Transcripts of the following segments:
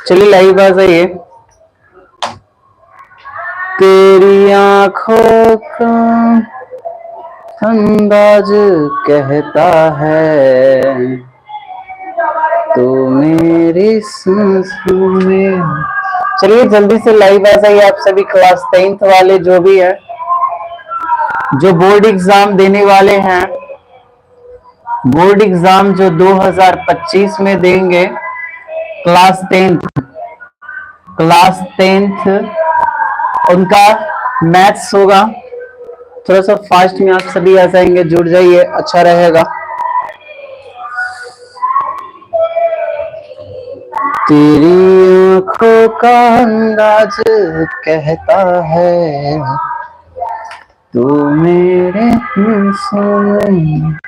चलिए लाइव आ जाइए। तेरी आंखों का अंदाज कहता है तू मेरी सांसों में। चलिए जल्दी से लाइव आ जाइए आप सभी क्लास 10th वाले जो भी है, जो बोर्ड एग्जाम देने वाले हैं, बोर्ड एग्जाम जो 2025 में देंगे, क्लास 10th उनका मैथ्स होगा। थोड़ा सा फास्ट में आप सभी आ जाएंगे, जुड़ जाइए, अच्छा रहेगा। तेरी आंखों का अंदाज कहता है तू मेरे होशों में।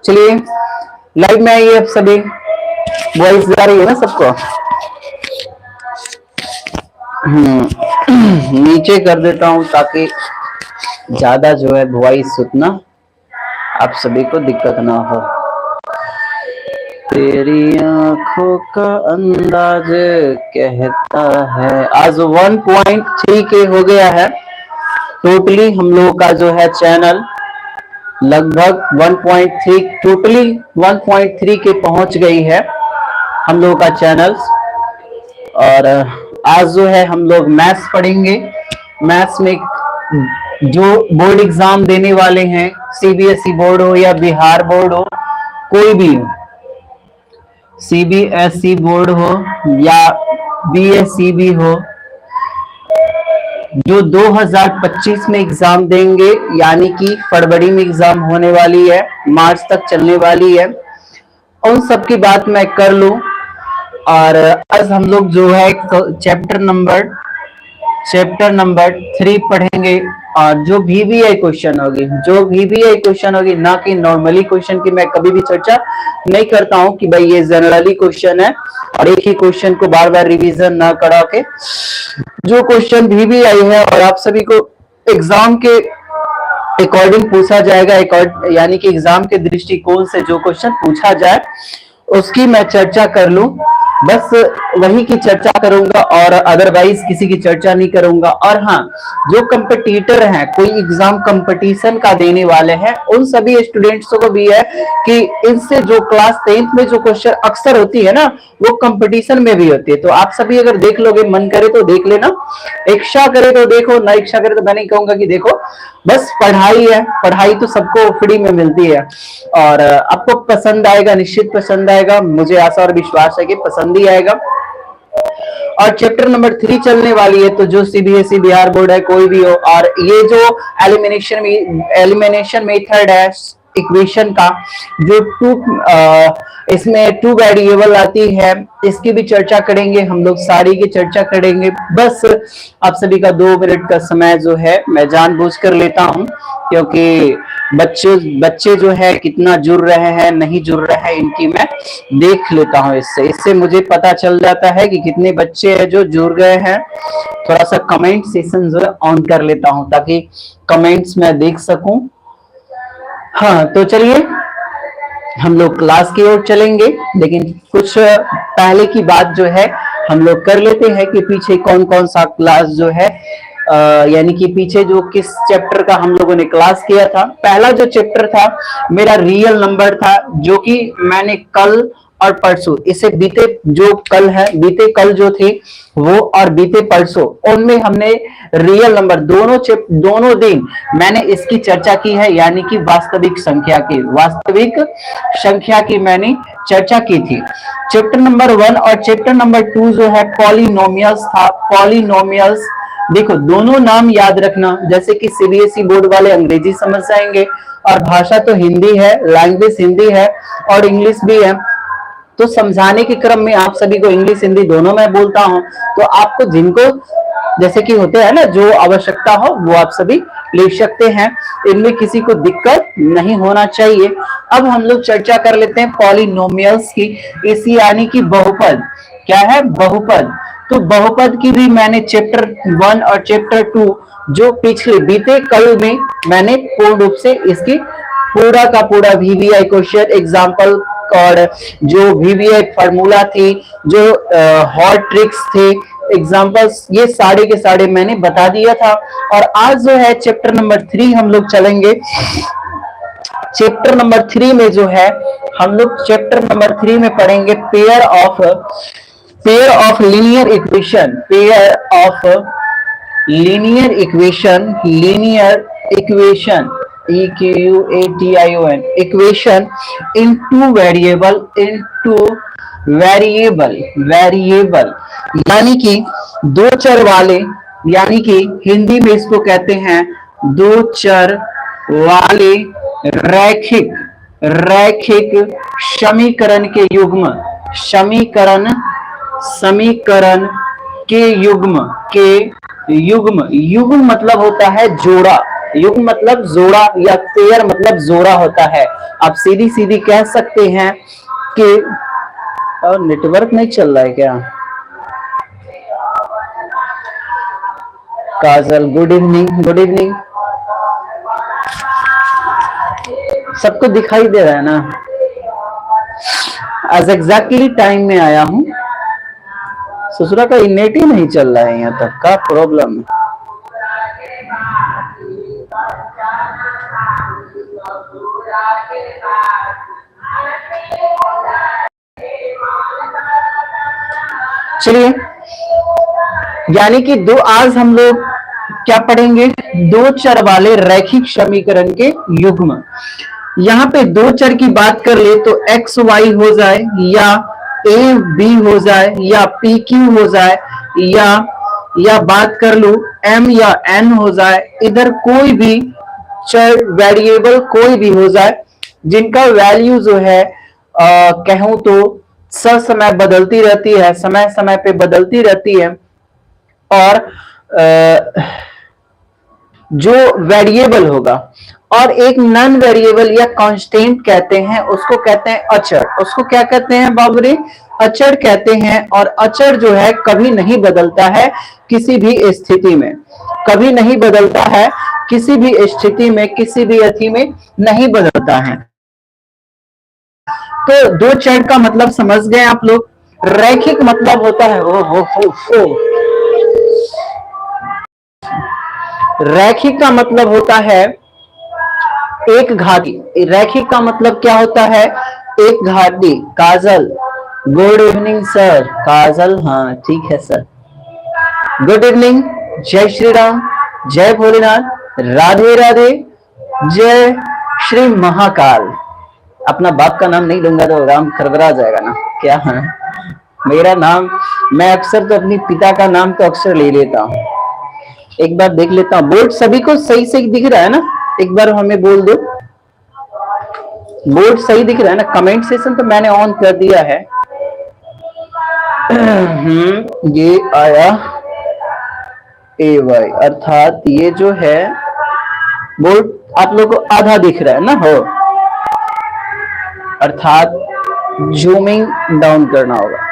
चलिए लाइव में आइए आप सभी। वॉइस जा रही है ना सबको? नीचे कर देता हूं ताकि ज्यादा जो है वॉइस उतना आप सभी को दिक्कत ना हो। तेरी आंखों का अंदाज कहता है। आज 1.3 के हो गया है टोटली हम लोगों का जो है चैनल, लगभग 1.3 टोटली 1.3 के पहुंच गई है हम लोगों का चैनल। और आज जो है हम लोग मैथ्स पढ़ेंगे। मैथ्स में जो बोर्ड एग्जाम देने वाले हैं, सीबीएसई बोर्ड हो या बिहार बोर्ड हो, कोई भी हो, सीबीएसई बोर्ड हो या बीएसईबी हो, जो 2025 में एग्जाम देंगे, यानी कि फरवरी में एग्जाम होने वाली है, मार्च तक चलने वाली है, उन सब की बात मैं कर लूं। और आज हम लोग जो है चैप्टर नंबर 3 पढ़ेंगे। और जो VBI क्वेश्चन होगी, ना कि नॉर्मली क्वेश्चन की मैं कभी भी चर्चा नहीं करता हूं कि भाई ये जनरली क्वेश्चन है और एक ही क्वेश्चन को बार बार रिवीजन ना करा के, जो क्वेश्चन VBI है और आप सभी को एग्जाम के अकॉर्डिंग पूछा जाएगा, यानी कि एग्जाम के दृष्टिकोण से जो क्वेश्चन पूछा जाए उसकी मैं चर्चा कर लूं। बस वही की चर्चा करूंगा और अदरवाइज किसी की चर्चा नहीं करूंगा। और हाँ, जो कंपटीटर हैं, कोई एग्जाम कंपटीशन का देने वाले हैं, उन सभी स्टूडेंट्स को भी है कि इनसे जो क्लास 10th में जो क्वेश्चन अक्सर होती है ना, वो कंपटीशन में भी होती है। तो आप सभी अगर देख लोगे, मन करे तो देख लेना, इच्छा करे तो देखो, ना इच्छा करे तो मैं नहीं कहूंगा कि देखो। बस पढ़ाई है, पढ़ाई तो सबको फ्री में मिलती है और आपको पसंद आएगा, निश्चित पसंद आएगा, मुझे आशा और विश्वास है कि पसंद ही आएगा। और चैप्टर नंबर 3 चलने वाली है, तो जो सीबीएसई बिहार बोर्ड है, कोई भी हो, और ये जो एलिमिनेशन मेथड है इक्वेशन का, जो इसमें 2 वेरिएबल आती है, इसकी भी चर्चा करेंगे हम लोग, सारी की चर्चा करेंगे। बस आप सभी का 2 मिनट का समय जो है मैं जानबूझ कर लेता हूं, क्योंकि बच्चे जो है कितना जुड़ रहे हैं, नहीं जुड़ रहे हैं, इनकी मैं देख लेता हूं। इससे मुझे पता चल जाता है कि कितने बच्चे हैं जो जुड़ गए हैं। थोड़ा सा कमेंट सेशन जो है ऑन कर लेता हूं ताकि कमेंट्स मैं देख सकूं। हाँ, तो चलिए हम लोग क्लास की ओर चलेंगे, लेकिन कुछ पहले की बात जो है हम लोग कर लेते हैं कि पीछे कौन कौन सा क्लास जो है, यानी कि पीछे जो किस चैप्टर का हम लोगों ने क्लास किया था। पहला जो चैप्टर था मेरा रियल नंबर था, जो कि मैंने कल और परसों, इसे बीते बीते कल जो थी वो और बीते परसों, उनमें हमने रियल नंबर दोनों दिन मैंने इसकी चर्चा की है, यानी कि वास्तविक संख्या की मैंने चर्चा की थी। चैप्टर नंबर 1 और चैप्टर नंबर 2 जो है पॉलिनोमियल्स था। पॉलिनोमियल्स देखो, दोनों नाम याद रखना, जैसे कि सीबीएसई बोर्ड वाले अंग्रेजी समझ जाएंगे और भाषा तो हिंदी है, लैंग्वेज हिंदी है और इंग्लिश भी है। तो समझाने के क्रम में आप सभी को इंग्लिश हिंदी दोनों मैं बोलता हूं, तो आपको जिनको जैसे कि होते हैं ना, जो आवश्यकता हो वो आप सभी ले सकते हैं, इनमें किसी को दिक्कत नहीं होना चाहिए। अब हम लोग चर्चा कर लेते हैं पॉलिनोमियल्स की। इसी यानी कि बहुपद, क्या है बहुपद, तो बहुपद की भी मैंने चैप्टर 1 और चैप्टर 2 जो पिछले बीते कल में मैंने पूर्ण रूप से इसकी पूरा का पूरा वीवीआई क्वेश्चन एग्जाम्पल और जो वीवीआई फार्मूला थी, जो हॉट ट्रिक्स थे, एग्जाम्पल्स, ये सारे के सारे मैंने बता दिया था। और आज जो है चैप्टर नंबर 3 हम लोग चलेंगे। चैप्टर नंबर 3 में जो है हम लोग चैप्टर नंबर 3 में पढ़ेंगे pair of linear equation, pair of linear equation EQUATION equation into variable, यानी कि दो चर वाले, यानी कि हिंदी में इसको कहते हैं दो चर वाले रैखिक समीकरण के युग्म, समीकरण के युग्म मतलब होता है जोड़ा, युग्म मतलब जोड़ा या पेयर मतलब जोड़ा होता है। आप सीधी सीधी कह सकते हैं कि, और नेटवर्क नहीं चल रहा है क्या? काजल गुड इवनिंग, सबको दिखाई दे रहा है ना? आज एग्जैक्टली टाइम में आया हूं। ससुरा का नेट ही नहीं चल रहा है यहाँ तक, का प्रॉब्लम है? चलिए, यानी कि आज हम लोग क्या पढ़ेंगे? दो चर वाले रैखिक समीकरण के युग्म। यहाँ पे दो चर की बात कर ले तो एक्स वाई हो जाए, या ए बी हो जाए, या पी क्यू हो जाए, या बात कर लो एम या एन हो जाए। इधर कोई भी चर वेरिएबल कोई भी हो जाए जिनका वैल्यू जो है कहूं तो समय बदलती रहती है, समय समय पे बदलती रहती है। और जो वेरिएबल होगा और एक नॉन वेरिएबल या कांस्टेंट कहते हैं, उसको कहते हैं अचर। उसको क्या कहते हैं बाबूरे? अचर कहते हैं। और अचर जो है कभी नहीं बदलता है किसी भी स्थिति में, कभी नहीं बदलता है किसी भी स्थिति में, किसी भी अति में नहीं बदलता है। तो दो चर का मतलब समझ गए आप लोग। रैखिक मतलब होता है रैखिक का मतलब होता है एक घाटी। रैखिक का मतलब क्या होता है? एक घाटी। काजल गुड इवनिंग सर। काजल हाँ ठीक है सर, गुड इवनिंग। जय श्री राम, जय भोलेनाथ, राधे राधे, जय श्री महाकाल। अपना बाप का नाम नहीं लूंगा तो राम खरबरा जाएगा ना क्या? है मेरा नाम, मैं अक्सर तो अपनी पिता का नाम तो अक्सर ले लेता हूँ। एक बार देख लेता हूँ, बोर्ड सभी को सही सही दिख रहा है ना? एक बार हमें बोल दो, बोर्ड सही दिख रहा है ना? कमेंट सेशन तो मैंने ऑन कर दिया है। ये आया AY, अर्थात ये जो है बोर्ड आप लोगों को आधा दिख रहा है ना? हो, अर्थात जूमिंग डाउन करना होगा।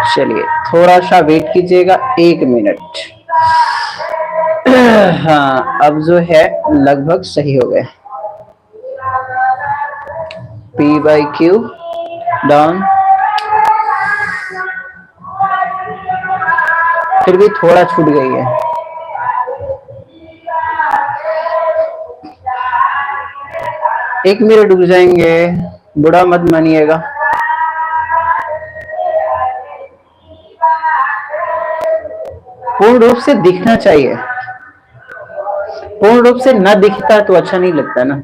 चलिए थोड़ा सा वेट कीजिएगा, 1 मिनट। हाँ अब जो है लगभग सही हो गए। P/Q डाउन, फिर भी थोड़ा छूट गई है। एक मिनट रुक जाएंगे, बुरा मत मानिएगा। पूर्ण रूप से दिखना चाहिए, पूर्ण रूप से न दिखता तो अच्छा नहीं लगता ना।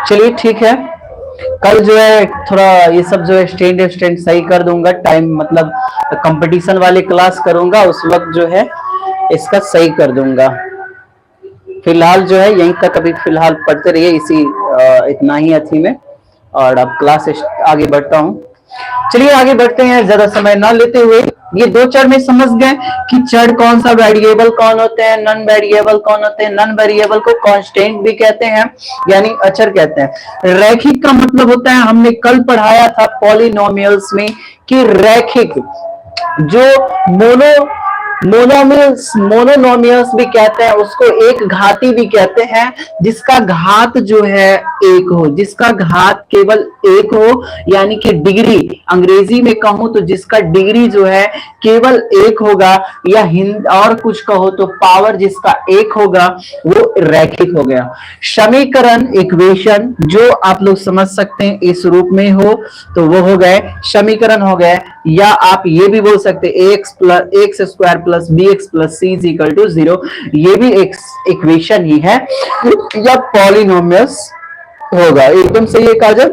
चलिए ठीक है, कल जो है थोड़ा ये सब जो है स्टैंड सही कर दूंगा। टाइम मतलब कंपटीशन वाले क्लास करूंगा उस वक्त जो है इसका सही कर दूंगा। फिलहाल जो है यहीं तक अभी फिलहाल पढ़ते रहिए इसी इतना ही अथी में। और अब क्लास आगे बढ़ता हूँ। चलिए आगे बढ़ते हैं, ज्यादा समय ना लेते हुए। ये दो चर में समझ गए कि चर कौन सा, वेरिएबल कौन होते हैं, नॉन वेरिएबल कौन होते हैं। नॉन वेरिएबल को कांस्टेंट भी कहते हैं, यानी अचर कहते हैं। रैखिक का मतलब होता है, हमने कल पढ़ाया था पॉलिनोमियल्स में कि रैखिक जो मोनोनोमियल्स भी कहते हैं, उसको एक घाती भी कहते हैं, जिसका घात जो है एक हो, जिसका घात केवल एक हो, यानी कि डिग्री, अंग्रेजी में कहूं तो जिसका डिग्री जो है केवल एक होगा, या हिंद और कुछ कहो तो पावर जिसका एक होगा, वो रैखिक हो गया। समीकरण, इक्वेशन जो आप लोग समझ सकते हैं इस रूप में हो तो वो हो गए समीकरण हो गए, या आप ये भी बोल सकते हैं x square plus b x plus c is equal to 0, ये भी एक इक्वेशन ही है, या पॉलिनोमियल्स होगा। एकदम सही है काजल,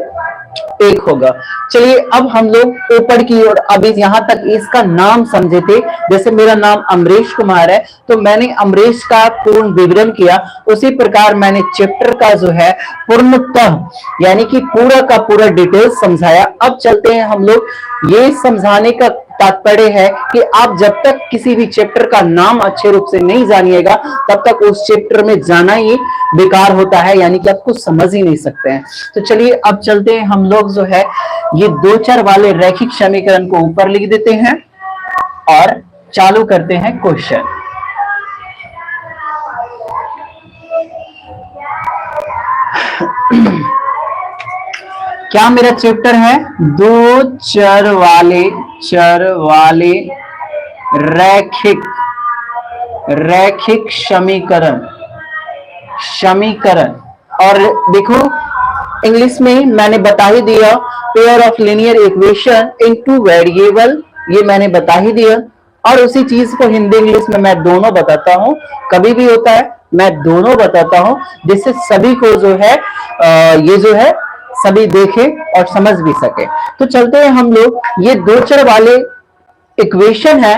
एक होगा। चलिए अब हम लोग ऊपर की ओर, अभी यहां तक इसका नाम समझे थे। जैसे मेरा नाम अमरीश कुमार है, तो मैंने अमरीश का पूर्ण विवरण किया, उसी प्रकार मैंने चैप्टर का जो है पूर्णतः यानी कि पूरा का पूरा डिटेल समझाया। अब चलते हैं हम लोग, ये समझाने का तात्पर्य है कि आप जब तक किसी भी चैप्टर का नाम अच्छे रूप से नहीं जानिएगा, तब तक उस चैप्टर में जाना ही बेकार होता है, यानी कि आप कुछ समझ ही नहीं सकते हैं। तो चलिए अब चलते हैं हम लोग जो है ये दो चर वाले रैखिक समीकरण को ऊपर लिख देते हैं और चालू करते हैं क्वेश्चन। क्या मेरा चैप्टर है, दो चर वाले रैखिक समीकरण। और देखो इंग्लिश में मैंने बता ही दिया, pair of linear equation into variable, ये मैंने बता ही दिया। और उसी चीज को हिंदी इंग्लिश में मैं दोनों बताता हूं, कभी भी होता है मैं दोनों बताता हूं, जिससे सभी को जो है ये जो है सभी देखे और समझ भी सके। तो चलते हैं हम लोग, ये दो चर वाले इक्वेशन है,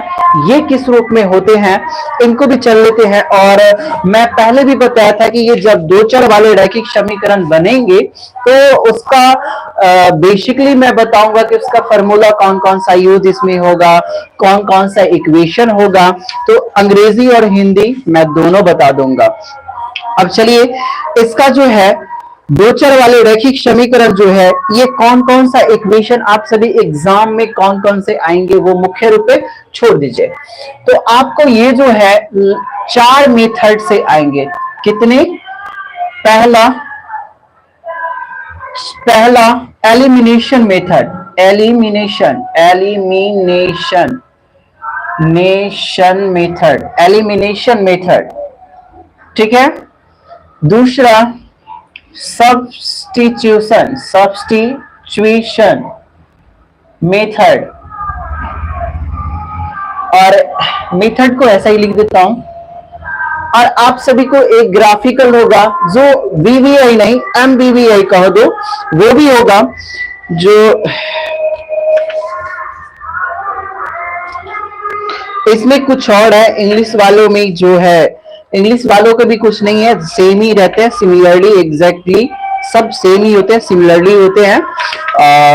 ये किस रूप में होते हैं इनको भी चल लेते हैं। और मैं पहले भी बताया था कि ये जब दो चर वाले रैखिक समीकरण बनेंगे तो उसका बेसिकली मैं बताऊंगा कि उसका फॉर्मूला कौन कौन सा यूज इसमें होगा, कौन कौन सा इक्वेशन होगा। तो अंग्रेजी और हिंदी मैं दोनों बता दूंगा। अब चलिए इसका जो है दो चर वाले रैखिक समीकरण जो है, ये कौन कौन सा इक्वेशन आप सभी एग्जाम में कौन कौन से आएंगे वो मुख्य रूप से छोड़ दीजिए। तो आपको ये जो है 4 मेथड से आएंगे। कितने? पहला एलिमिनेशन मेथड, एलिमिनेशन मेथड, ठीक है। दूसरा सब्स्टिट्यूशन मेथड, और मेथड को ऐसा ही लिख देता हूं। और आप सभी को एक ग्राफिकल होगा, जो बीवीआई नहीं एमबीवीआई कह दो, वो भी होगा। जो इसमें कुछ और है, इंग्लिश वालों में जो है, इंग्लिश वालों के भी कुछ नहीं है, सेम ही रहते हैं, सिमिलरली एग्जैक्टली सब सेम ही होते हैं, सिमिलरली होते हैं।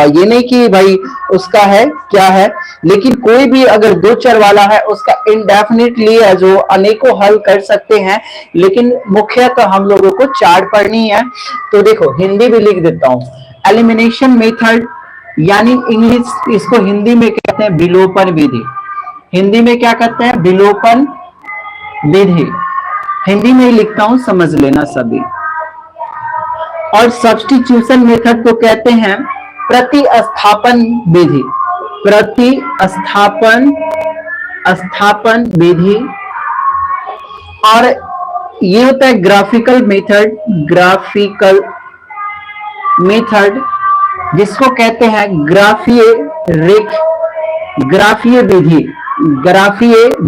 ये नहीं कि भाई उसका है क्या है, लेकिन कोई भी अगर दो चर वाला है उसका इंडेफिनिटली है जो अनेकों हल कर सकते हैं, लेकिन मुख्यतः हम लोगों को 4 पढ़नी है। तो देखो हिंदी भी लिख देता हूं, एलिमिनेशन मेथड यानी इंग्लिश इसको हिंदी में कहते हैं विलोपन विधि। हिंदी में क्या कहते हैं? विलोपन विधि। हिंदी में ही लिखता हूं, समझ लेना सभी। और सब्स्टिट्यूशन मेथड को कहते हैं प्रतिस्थापन विधि, प्रतिस्थापन विधि। और ये होता है ग्राफिकल मेथड, जिसको कहते हैं ग्राफीय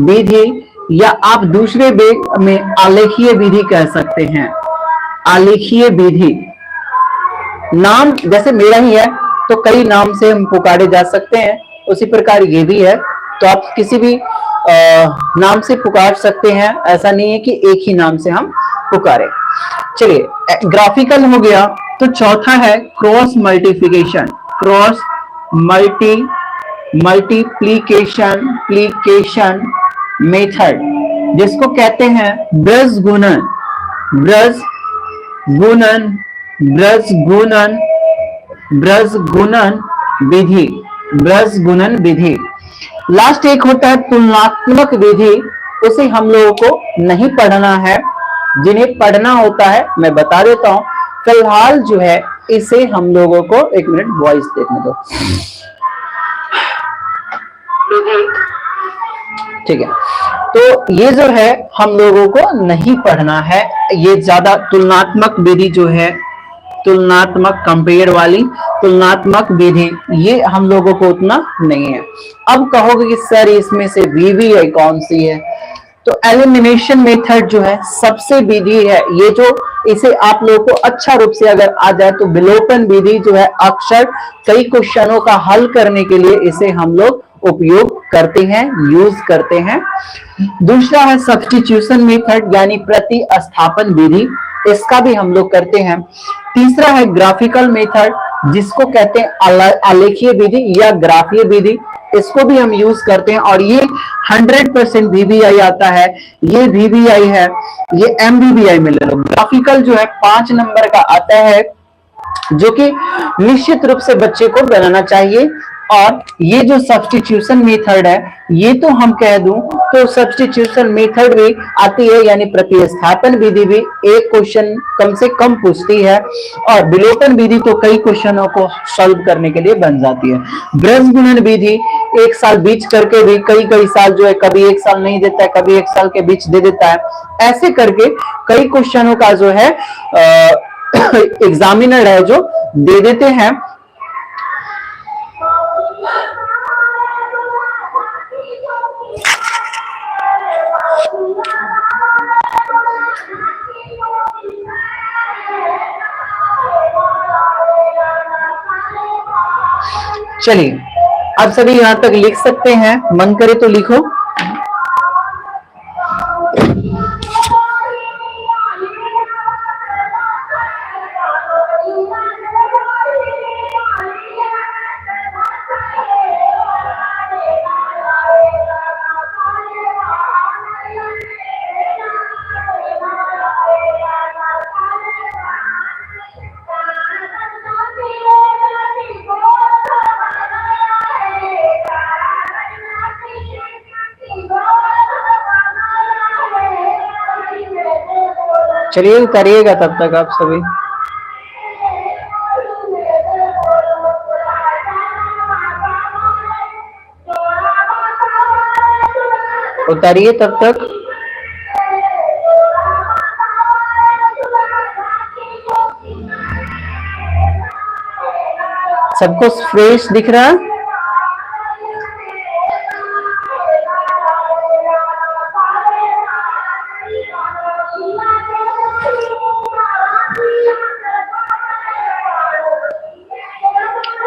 विधि, या आप दूसरे वे में आलेखीय विधि कह सकते हैं। आलेखीय विधि नाम जैसे मेरा ही है तो कई नाम से हम पुकारे जा सकते हैं, उसी प्रकार ये भी है, तो आप किसी भी नाम से पुकार सकते हैं, ऐसा नहीं है कि एक ही नाम से हम पुकारे। चलिए ग्राफिकल हो गया, तो चौथा है cross multiplication, cross multiplication plication method, जिसको कहते हैं ब्रज गुणन, ब्रज गुणन, ब्रज गुणन, ब्रज गुणन विधि, ब्रज गुणन विधि। लास्ट एक होता है तुलनात्मक विधि, उसे हम लोगों को नहीं पढ़ना है, जिन्हें पढ़ना होता है मैं बता देता हूं। फिलहाल जो है इसे हम लोगों को, एक मिनट वॉइस देखने दो, ठीक है। तो ये जो है हम लोगों को नहीं पढ़ना है, ये ज्यादा तुलनात्मक विधि जो है, तुलनात्मक कंपेयर वाली तुलनात्मक विधि, ये हम लोगों को उतना नहीं है। अब कहोगे कि सर इसमें से वीवीआई कौन सी है, तो एलिमिनेशन मेथड जो है सबसे विधि है ये, जो इसे आप लोगों को अच्छा रूप से अगर आ जाए तो विलोपन विधि जो है अक्सर कई क्वेश्चनों का हल करने के लिए इसे हम लोग उपयोग करते हैं, यूज करते हैं। दूसरा है सब्स्टिट्यूशन मेथड यानी प्रतिस्थापन विधि, इसका भी हम लोग करते हैं। तीसरा है ग्राफिकल मेथड, जिसको कहते हैं आलेखीय विधि या ग्राफीय विधि, इसको भी हम यूज करते हैं। और ये 100% वीवीआई आता है, ये वीवीआई है, ये एमवीवीआई में ले लो। ग्राफिकल जो है 5 नंबर का आता है, जो कि निश्चित रूप से बच्चे को बनाना चाहिए। और ये जो सब्स्टिट्यूशन मेथड है, ये तो हम कह दूं तो सब्स्टिट्यूशन मेथड भी आती है, यानी प्रतिस्थापन विधि भी एक क्वेश्चन कम से कम पूछती है, और विलोपन विधि तो कई क्वेश्चनों को सॉल्व करने के लिए बन जाती है। ब्रज गुणन विधि एक साल बीच करके भी कई साल जो है, कभी एक साल नहीं देता है, कभी एक साल के बीच दे देता है, ऐसे करके कई क्वेश्चनों का जो है एग्जामिनर है जो दे देते हैं। चलिए आप सभी यहां तक लिख सकते हैं, मन करे तो लिखो। चलिए करिएगा तब तक आप सभी। उतारिए तब तक। सबको फ्रेश दिख रहा है?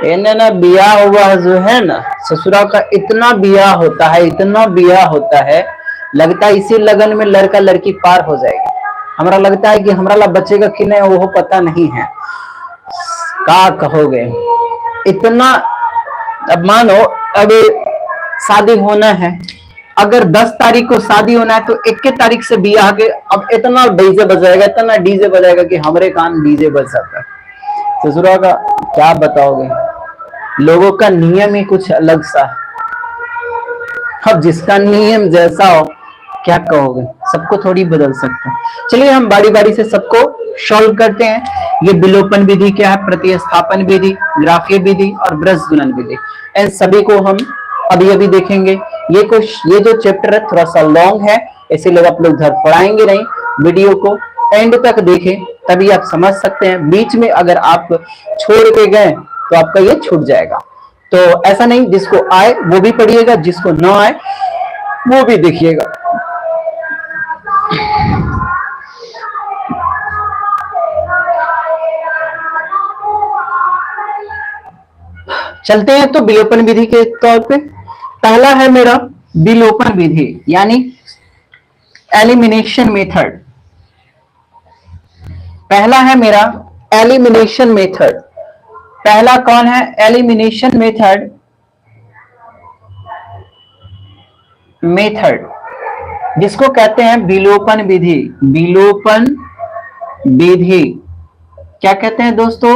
इन्हें ना बिया हुआ जो है ना ससुरा का, इतना बिया होता है, इतना बिया होता है, लगता है इसी लगन में लड़का लड़की पार हो जाएगी। हमारा लगता है कि हमारा ला बच्चे का किने वो पता नहीं है। क्या कहोगे इतना। अब मानो अब शादी होना है, अगर 10 तारीख को शादी होना है तो 21 तारीख से बिया के अब इतना डीजे बजाएगा, इतना डीजे बजाएगा कि हमारे कान डीजे बज जाता है। ससुरा का क्या बताओगे, लोगों का नियम ही कुछ अलग सा। अब जिसका नियम जैसा हो क्या कहोगे, सबको थोड़ी बदल सकते हैं। चलिए हम बारी बारी से सबको सॉल्व करते हैं। ये विलोपन विधि क्या है, प्रतिस्थापन विधि, ग्राफीय विधि और ब्रज गुणन विधि, इन सभी को हम अभी अभी देखेंगे। ये जो चैप्टर है थोड़ा सा लॉन्ग है, इसीलिए आप लोग धड़फड़ाएंगे नहीं, वीडियो को एंड तक देखें तभी आप समझ सकते हैं। बीच में अगर आप छोड़ के गए तो आपका ये छूट जाएगा। तो ऐसा नहीं, जिसको आए वो भी पढ़िएगा, जिसको ना आए वो भी देखिएगा। चलते हैं तो विलोपन विधि के तौर पे। पहला है मेरा विलोपन विधि यानी एलिमिनेशन मेथड। पहला है मेरा एलिमिनेशन मेथड। पहला कौन है? Elimination method. जिसको कहते हैं विलोपन विधि। विलोपन विधि क्या कहते हैं दोस्तों?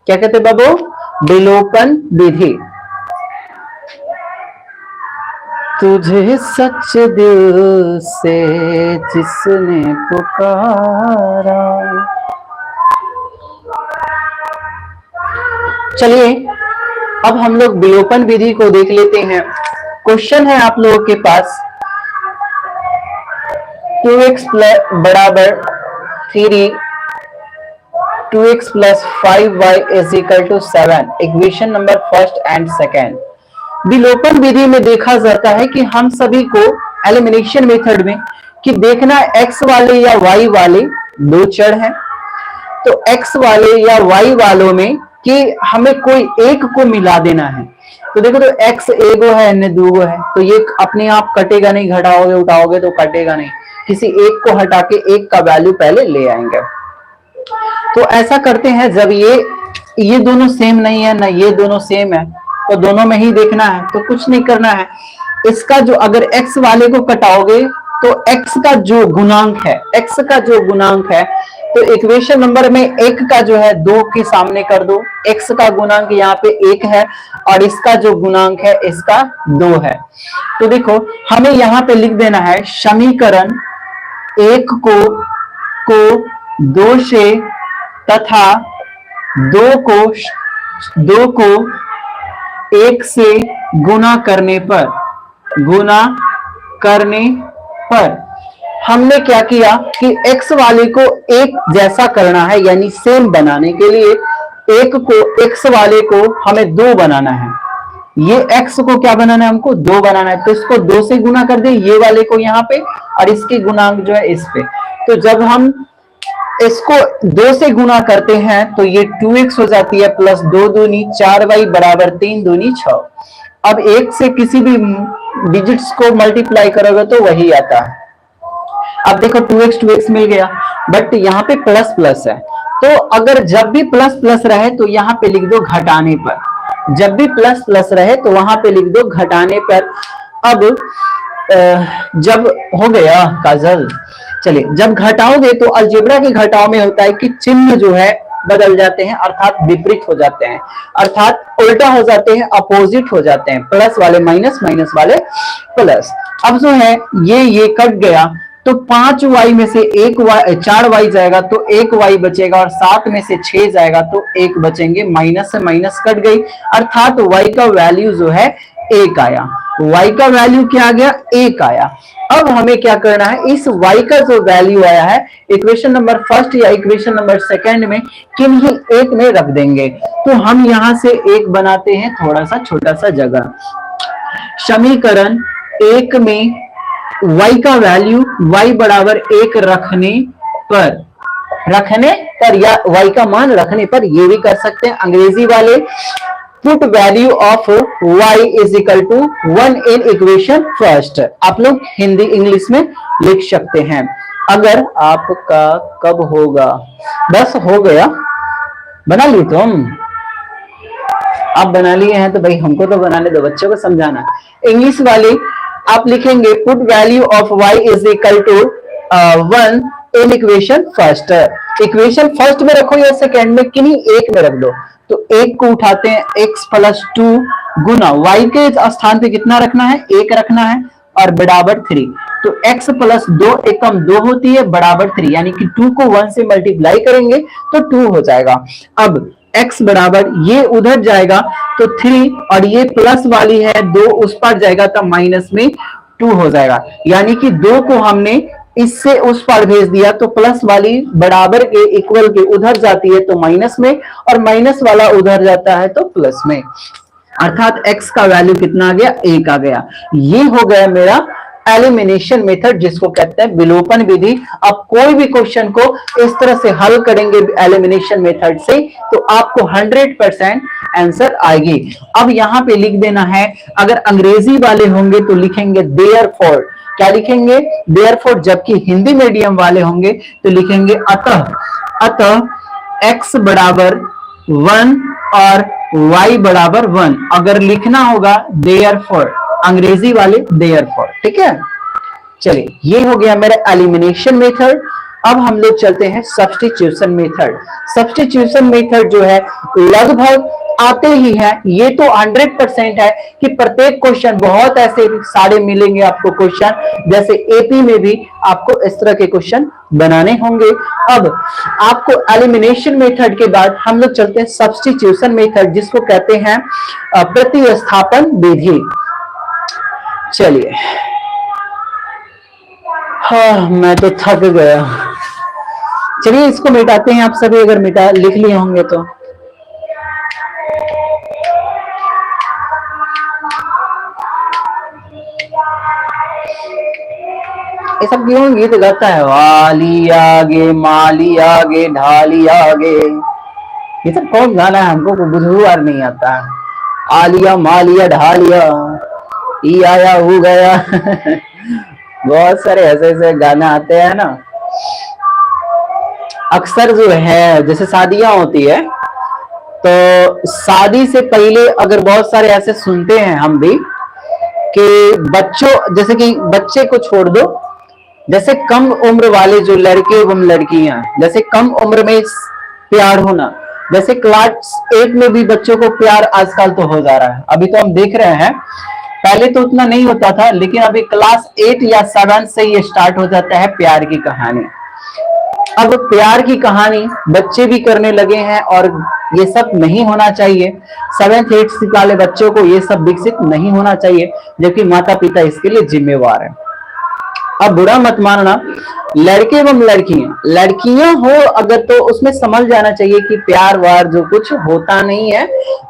क्या कहते हैं बाबू? विलोपन विधि। तुझे सच दिल से जिसने पुकारा। चलिए अब हम लोग विलोपन विधि को देख लेते हैं। क्वेश्चन है आप लोगों के पास 2x बराबर 3, 2x plus 5y is equal to 7। Equation number first and second. विलोपन विधि में देखा जाता है कि हम सभी को एलिमिनेशन मेथड में कि देखना x वाले या y वाले दो चर हैं, तो x वाले या y वालों में कि हमें कोई एक को मिला देना है। तो देखो, तो x एगो है, n दूगो है, तो ये अपने आप कटेगा नहीं, घटाओगे उठाओगे तो कटेगा नहीं, किसी एक को हटा के एक का वैल्यू पहले ले आएंगे। तो ऐसा करते हैं, जब ये दोनों सेम नहीं है ना ये दोनों सेम है, तो दोनों में ही देखना है। तो कुछ नहीं करना है, इसका जो अगर x वाले को कटाओगे तो x का जो गुणांक है, तो इक्वेशन नंबर में एक का जो है 2 के सामने कर दो। x का गुणांक यहाँ पे 1 है और इसका जो गुणांक है इसका 2 है। तो देखो हमें यहाँ पे लिख देना है समीकरण 1 को 2 से तथा 2 को 1 से गुना करने पर हमने क्या किया कि x वाले को एक जैसा करना है, यानी सेम बनाने के लिए x वाले को हमें 2 बनाना है। ये x को क्या बनाना है? हमको 2 बनाना है। तो इसको 2 से गुना कर दे, ये वाले को यहाँ पे, और इसकी गुणांक जो है इस पे। तो जब हम इसको 2 से गुना करते हैं तो ये 2x हो जाती है, प्लस 2 दूनी 4y बराबर 3 दूनी 6। अब 1 से किसी भी डिजिट्स को मल्टीप्लाई करोगे तो वही आता है। अब देखो 2x मिल गया, बट यहाँ पे प्लस प्लस है, तो अगर जब भी प्लस प्लस रहे तो यहाँ पे लिख दो घटाने पर। जब भी प्लस प्लस रहे तो वहां पे लिख दो घटाने पर। अब जब हो गया काजल, चलिए जब घटाओगे तो अलजेब्रा के घटाव में होता है कि चिन्ह जो है बदल जाते हैं, अर्थात विपरीत हो जाते हैं, अर्थात उल्टा हो जाते हैं, अपोजिट हो जाते हैं। प्लस वाले माइनस, माइनस वाले प्लस। अब जो है ये कट गया, तो 5y में से 4y जाएगा तो 1y बचेगा, और 7 में से 6 जाएगा तो 1 बचेंगे। माइनस से माइनस कट गई, अर्थात y का वैल्यू जो है 1 आया। y का वैल्यू क्या आ गया? 1 आया। अब हमें क्या करना है, इस y का जो वैल्यू आया है इक्वेशन नंबर फर्स्ट या इक्वेशन नंबर सेकंड में किन्हीं एक में रख देंगे। तो हम यहां से एक बनाते हैं, थोड़ा सा छोटा सा जगह। समीकरण 1 में y का वैल्यू y बराबर 1 रखने पर या y का मान रखने पर, ये भी कर सकते हैं अंग्रेजी वाले, put value of y is equal to 1 in equation first. आप लोग हिंदी इंग्लिश में लिख सकते हैं। अगर आपका कब होगा, बस हो गया, बना ली तुम, आप बना लिए हैं तो भाई हमको तो बनाने दो, बच्चों को समझाना। इंग्लिश वाले आप लिखेंगे put value of y is equal to 1 in equation first. Equation first में रखो या सेकेंड में, किन्हीं एक में रख दो। तो 1 को उठाते हैं, x प्लस 2 गुना y के स्थान पे कितना रखना है? 1 रखना है, और बराबर 3। तो x प्लस 2 एकम 2 होती है, बराबर 3, यानी कि 2 को 1 से मल्टीप्लाई करेंगे तो 2 हो जाएगा। अब x बराबर ये उधर जाएगा तो 3, और ये प्लस वाली है 2 उस पर जाएगा तो माइनस में 2 हो जाएगा। यानी कि 2 को हमने इससे उस पर भेज दिया तो प्लस वाली बराबर के इक्वल के उधर जाती है तो माइनस में, और माइनस वाला उधर जाता है तो प्लस में, अर्थात x का वैल्यू कितना आ गया? 1 आ गया। ये हो गया मेरा एलिमिनेशन मेथड, जिसको कहते हैं विलोपन विधि। अब कोई भी क्वेश्चन को इस तरह से हल करेंगे एलिमिनेशन मेथड से तो आपको 100% आंसर आएगी। अब यहाँ पे लिख देना है, अगर अंग्रेजी वाले होंगे तो लिखेंगे देयरफॉर। क्या लिखेंगे? देयरफॉर। जबकि हिंदी मीडियम वाले होंगे तो लिखेंगे अतः। x बराबर 1 और y बराबर 1 अगर लिखना होगा therefore, अंग्रेजी वाले therefore, ठीक है। चलिए ये हो गया मेरा एलिमिनेशन मेथड। अब हम लोग चलते हैं सब्स्टिट्यूशन मेथड। सब्स्टिट्यूशन मेथड जो है लगभग आते ही हैं, ये तो 100% है कि प्रत्येक क्वेश्चन बहुत ऐसे सारे मिलेंगे आपको क्वेश्चन, जैसे एपी में भी आपको इस तरह के क्वेश्चन बनाने होंगे। अब आपको एलिमिनेशन मेथड के बाद हम लोग चलते हैं सब्स्टिट्यूशन मेथड, जिसको कहते हैं प्रतिस्थापन विधि। चलिए हाँ मैं तो थक गया। चलिए इसको मिटाते हैं, आप सभी अगर मिटा लिख लिए होंगे तो। ये सब क्यों गीत गाता है, वाली आगे माली आगे ढाली आगे, ये सब कौन गाना है, हमको को बुझवार नहीं आता है। आलिया मालिया ढालिया ई आया हो गया बहुत सारे ऐसे ऐसे गाना आते हैं ना। अक्सर जो है जैसे शादियां होती है तो शादी से पहले अगर बहुत सारे ऐसे सुनते हैं हम भी कि बच्चों, जैसे कि बच्चे को छोड़ दो, जैसे कम उम्र वाले जो लड़के एवं लड़कियां, जैसे कम उम्र में प्यार होना, जैसे क्लास 8 में भी बच्चों को प्यार आजकल तो हो जा रहा है। अभी तो हम देख रहे हैं, पहले तो उतना नहीं होता था, लेकिन अभी क्लास 8 या 7 से ये स्टार्ट हो जाता है प्यार की कहानी। अब प्यार की कहानी बच्चे भी करने लगे हैं और ये सब नहीं होना चाहिए। 7th 8th वाले बच्चों को ये सब विकसित नहीं होना चाहिए, जबकि माता पिता इसके लिए जिम्मेवार है। अब बुरा मत मानना, लड़के एवं लड़कियां हो अगर तो उसमें समझ जाना चाहिए कि प्यार वार जो कुछ होता नहीं है।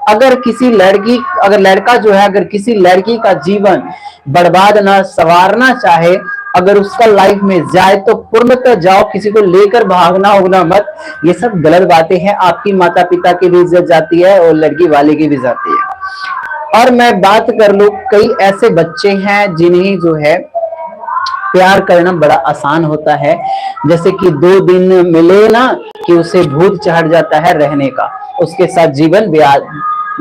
अगर किसी लड़की, अगर लड़का जो है अगर किसी लड़की का जीवन बर्बाद ना संवारना चाहे, अगर उसका लाइफ में जाए तो पूर्णतः जाओ, किसी को लेकर भागना होना मत। ये सब गलत बातें हैं, आपकी माता पिता की भी इज्जत जाती है और लड़की वाले की भी जाती है। और मैं बात कर लूं, कई ऐसे बच्चे हैं जिन्हें जो है प्यार करना बड़ा आसान होता है, जैसे कि 2 दिन मिले ना कि उसे भूत चढ़ जाता है रहने का, उसके साथ जीवन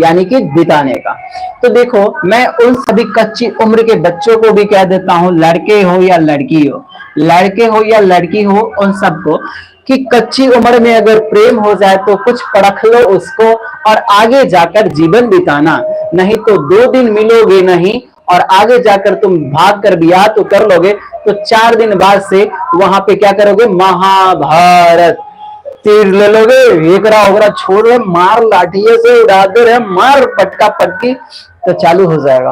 यानी कि बिताने का। तो देखो मैं उन सभी कच्ची उम्र के बच्चों को भी कह देता हूं, लड़के हो या लड़की हो, लड़के हो या लड़की हो, उन सबको कि कच्ची उम्र में अगर प्रेम हो जाए तो कुछ परख लो उसको और आगे जाकर जीवन बिताना। नहीं तो 2 दिन मिलोगे नहीं और आगे जाकर तुम भाग कर ब्याह तो कर लोगे, तो 4 दिन बाद से वहां पे क्या करोगे, महाभारत तीर ले लोगे, एकरा ओकरा छोड़ रहे, मार लाठिए से उड़ा दे रहे, मार पटका पटकी, तो चालू हो जाएगा।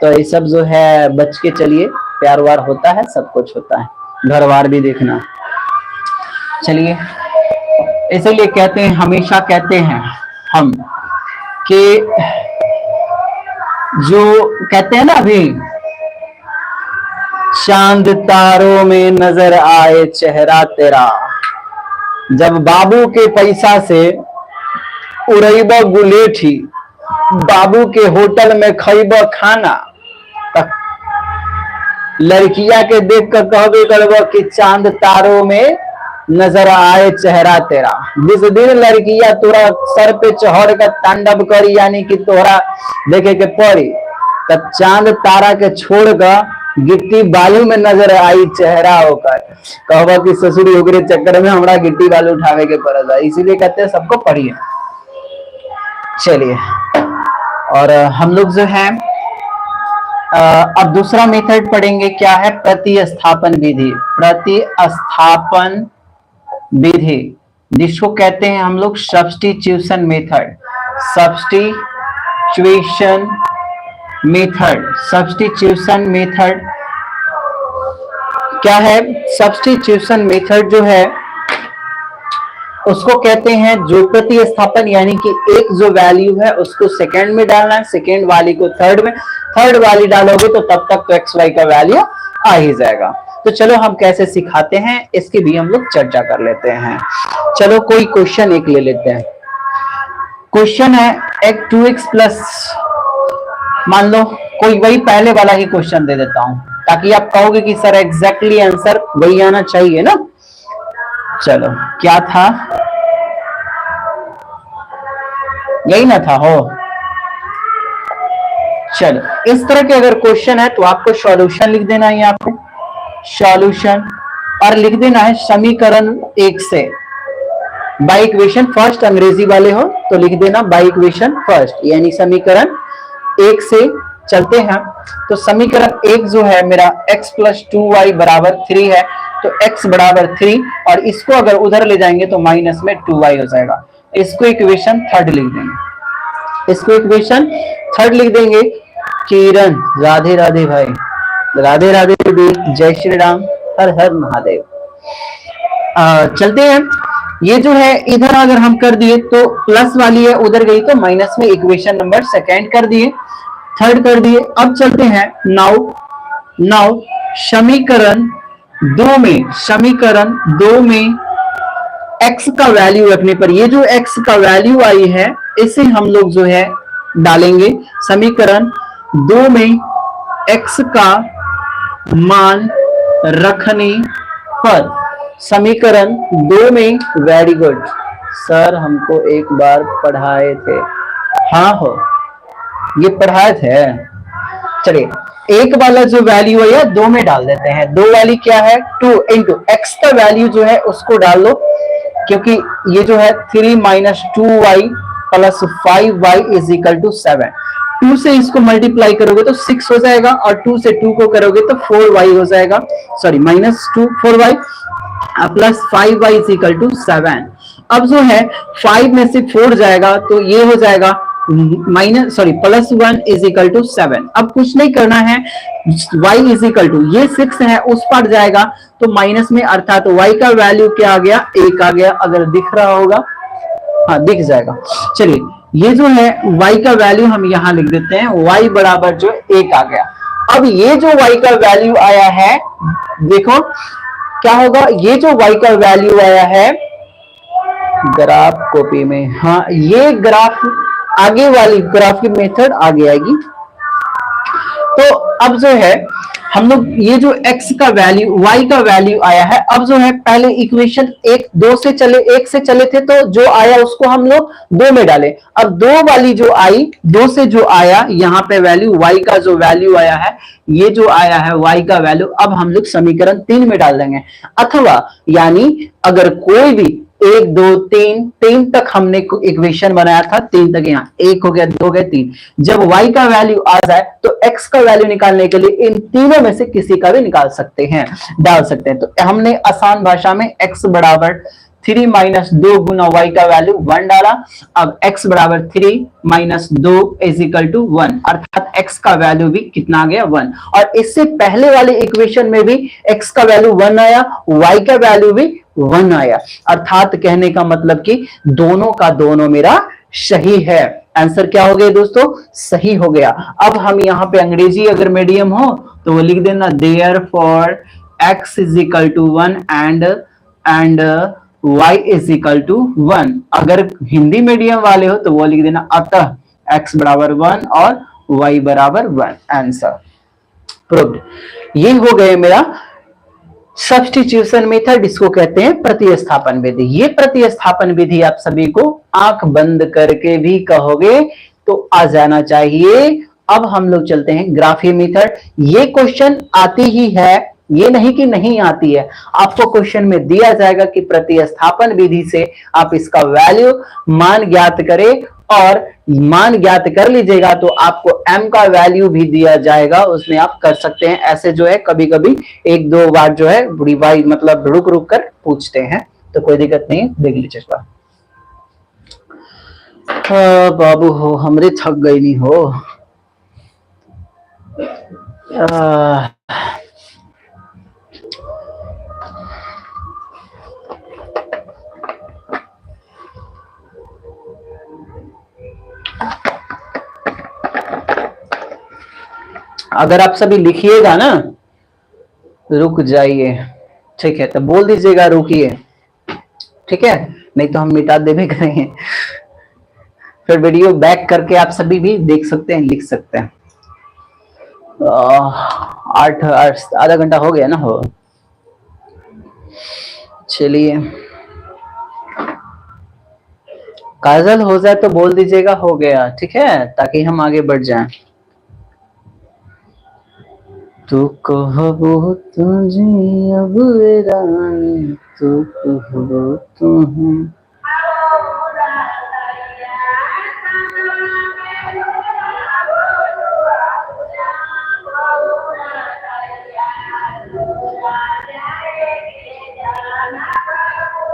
तो ये सब जो है बच के चलिए, प्यार वार होता है, सब कुछ होता है, घर वार भी देखना। चलिए इसीलिए कहते हैं, हमेशा कहते हैं हम कि जो कहते हैं ना अभी, चांद तारों में नजर आए चेहरा तेरा, जब बाबू के पैसा से उड़ैबा गुलेठी, बाबू के होटल में खैबा खाना, लड़किया के देख कर कहबे करबा कि चांद तारों में नजर आए चेहरा तेरा। जिस दिन लड़किया तोरा सर पे चढ़ कर तांडव करी, यानी कि तोरा देखे के पड़ी, तब चांद तारा के छोड़ कर गिट्टी बालू में नजर आई चेहरा होकर, कहबा कि ससुरी ओकरे चक्कर में हमरा गिट्टी बालू उठावे के पड़ जाए। इसीलिए कहते हैं सबको पढ़िए। चलिए और हम लोग जो है अब दूसरा मेथड पढ़ेंगे, क्या है, प्रतिस्थापन विधि। प्रतिस्थापन विधि जिसको कहते हैं हम लोग substitution method. Substitution method, substitution method क्या है? सब्स्टिट्यूशन मेथड जो है उसको कहते हैं जो प्रतिस्थापन, यानी कि एक जो वैल्यू है उसको सेकंड में डालना है, सेकंड वाली को थर्ड में, थर्ड वाली डालोगे तो तब तक तो एक्स वाई का वैल्यू आ ही जाएगा। तो चलो हम कैसे सिखाते हैं इसकी भी हम लोग चर्चा कर लेते हैं। चलो कोई क्वेश्चन एक ले लेते हैं। क्वेश्चन है एक 2x प्लस, मान लो कोई वही पहले वाला ही क्वेश्चन दे देता हूं ताकि आप कहोगे कि सर एग्जैक्टली आंसर वही आना चाहिए ना। चलो क्या था, यही ना था हो। चलो इस तरह के अगर क्वेश्चन है तो आपको सॉल्यूशन लिख देना है यहाँ पे, सॉल्यूशन, और लिख देना है समीकरण एक से, बाय इक्वेशन फर्स्ट, अंग्रेजी वाले हो तो लिख देना बाय इक्वेशन फर्स्ट, यानी समीकरण एक से चलते हैं। तो समीकरण एक जो है मेरा x प्लस 2y बराबर 3 है, तो x बराबर 3, और इसको अगर उधर ले जाएंगे तो माइनस में 2y हो जाएगा। इसको इक्वेशन थर्ड लिख देंगे, इसको इक्वेशन थर्ड लिख देंगे। किरण राधे राधे भाई, राधे राधे बेबी, जय श्री राम, हर हर महादेव। चलते हैं, ये जो है इधर अगर हम कर दिए तो प्लस वाली है उधर गई तो माइनस में, इक्वेशन नंबर सेकेंड कर दिए, थर्ड कर दिए। अब चलते हैं नाउ समीकरण दो में, समीकरण दो में x का वैल्यू रखने पर ये जो x का वैल्यू आई है इसे हम लोग जो है डालेंगे समीकरण दो में x का मान रखने पर। समीकरण दो में, वेरी गुड सर, हमको एक बार पढ़ाए थे, हाँ हो ये पढ़ाए थे। चलिए एक वाला जो वैल्यू है ये दो में डाल देते हैं, दो वाली क्या है 2 इंटू एक्स का वैल्यू जो है उसको डाल लो, क्योंकि ये जो है 3 minus 2y plus 5y is equal to 7। 2 से इसको मल्टीप्लाई करोगे तो 6 हो जाएगा, और 2 से 2 को करोगे तो 4y हो जाएगा, sorry minus 2 4y plus 5y is equal to 7। अब जो है 5 में से 4 जाएगा तो ये हो जाएगा minus sorry plus 1 is equal to 7। अब कुछ नहीं करना है, y इज इक्वल टू ये 6 है उस पर जाएगा तो माइनस में, अर्थात y का वैल्यू क्या आ गया 1 आ गया, अगर दिख रहा होगा, हाँ दिख जाएगा। चलिए ये जो है y का वैल्यू हम यहां लिख देते हैं, y बराबर जो 1 आ गया। अब ये जो y का वैल्यू आया है देखो क्या होगा, ये जो y का वैल्यू आया है ग्राफ कॉपी में, हाँ ये ग्राफ आगे वाली ग्राफ की मेथड आगे आएगी। तो अब जो है हम लोग ये जो x का वैल्यू y का वैल्यू आया है, अब जो है पहले इक्वेशन एक दो से चले, एक से चले थे तो जो आया उसको हम लोग दो में डाले। अब दो वाली जो आई, दो से जो आया यहाँ पे वैल्यू y का जो वैल्यू आया है, ये जो आया है y का वैल्यू, अब हम लोग समीकरण 3 में डाल देंगे। अथवा यानी अगर कोई भी 1 2 3 तक हमने इक्वेशन बनाया था, 3 तक, यहाँ 1 हो गया 2 हो गया 3, जब y का वैल्यू आ जाए तो x का वैल्यू निकालने के लिए इन तीनों में से किसी का भी निकाल सकते हैं, डाल सकते हैं। तो हमने आसान भाषा में x बराबर 3 माइनस 2 गुना y का वैल्यू 1 डाला। अब x बराबर 3 माइनस 2 इज इक्वल टू 1, अर्थात x का वैल्यू भी कितना आ गया 1। और इससे पहले वाले इक्वेशन में भी x का वैल्यू 1 आया, y का वैल्यू भी 1 आया, अर्थात कहने का मतलब कि दोनों का दोनों मेरा सही है। आंसर क्या हो गया दोस्तों, सही हो गया। अब हम यहाँ पे अंग्रेजी अगर मीडियम हो तो वो लिख देना therefore x is equal to 1 and y is equal to 1। अगर हिंदी मीडियम वाले हो तो वो लिख देना अतः x बराबर 1 और y बराबर 1। Answer proved. ये हो गए मेरा सब्स्टिट्यूशन मेथड, इसको कहते हैं प्रतिस्थापन विधि। ये प्रतिस्थापन विधि आप सभी को आंख बंद करके भी कहोगे तो आ जाना चाहिए। अब हम लोग चलते हैं ग्राफी मेथड। ये क्वेश्चन आती ही है, ये नहीं कि नहीं आती है, आपको क्वेश्चन में दिया जाएगा कि प्रतिस्थापन विधि से आप इसका वैल्यू मान ज्ञात करें, और मान ज्ञात कर लीजिएगा तो आपको m का वैल्यू भी दिया जाएगा, उसमें आप कर सकते हैं। ऐसे जो है कभी कभी एक दो बार जो है रिवाइज मतलब रुक रुक कर पूछते हैं, तो कोई दिक्कत नहीं, देख लीजिएगा। बाबू हो हमरे थक गई नहीं हो। अगर आप सभी लिखिएगा ना, रुक जाइए, ठीक है, तो बोल दीजिएगा रुकिए, ठीक है, नहीं तो हम मिटा देवे करेंगे। फिर वीडियो बैक करके आप सभी भी देख सकते हैं, लिख सकते हैं। 8 आधा घंटा हो गया ना, हो चलिए काजल हो जाए तो बोल दीजिएगा हो गया, ठीक है, ताकि हम आगे बढ़ जाएं। तू कहबो तुझे अब रानी, तू कहबो तुम।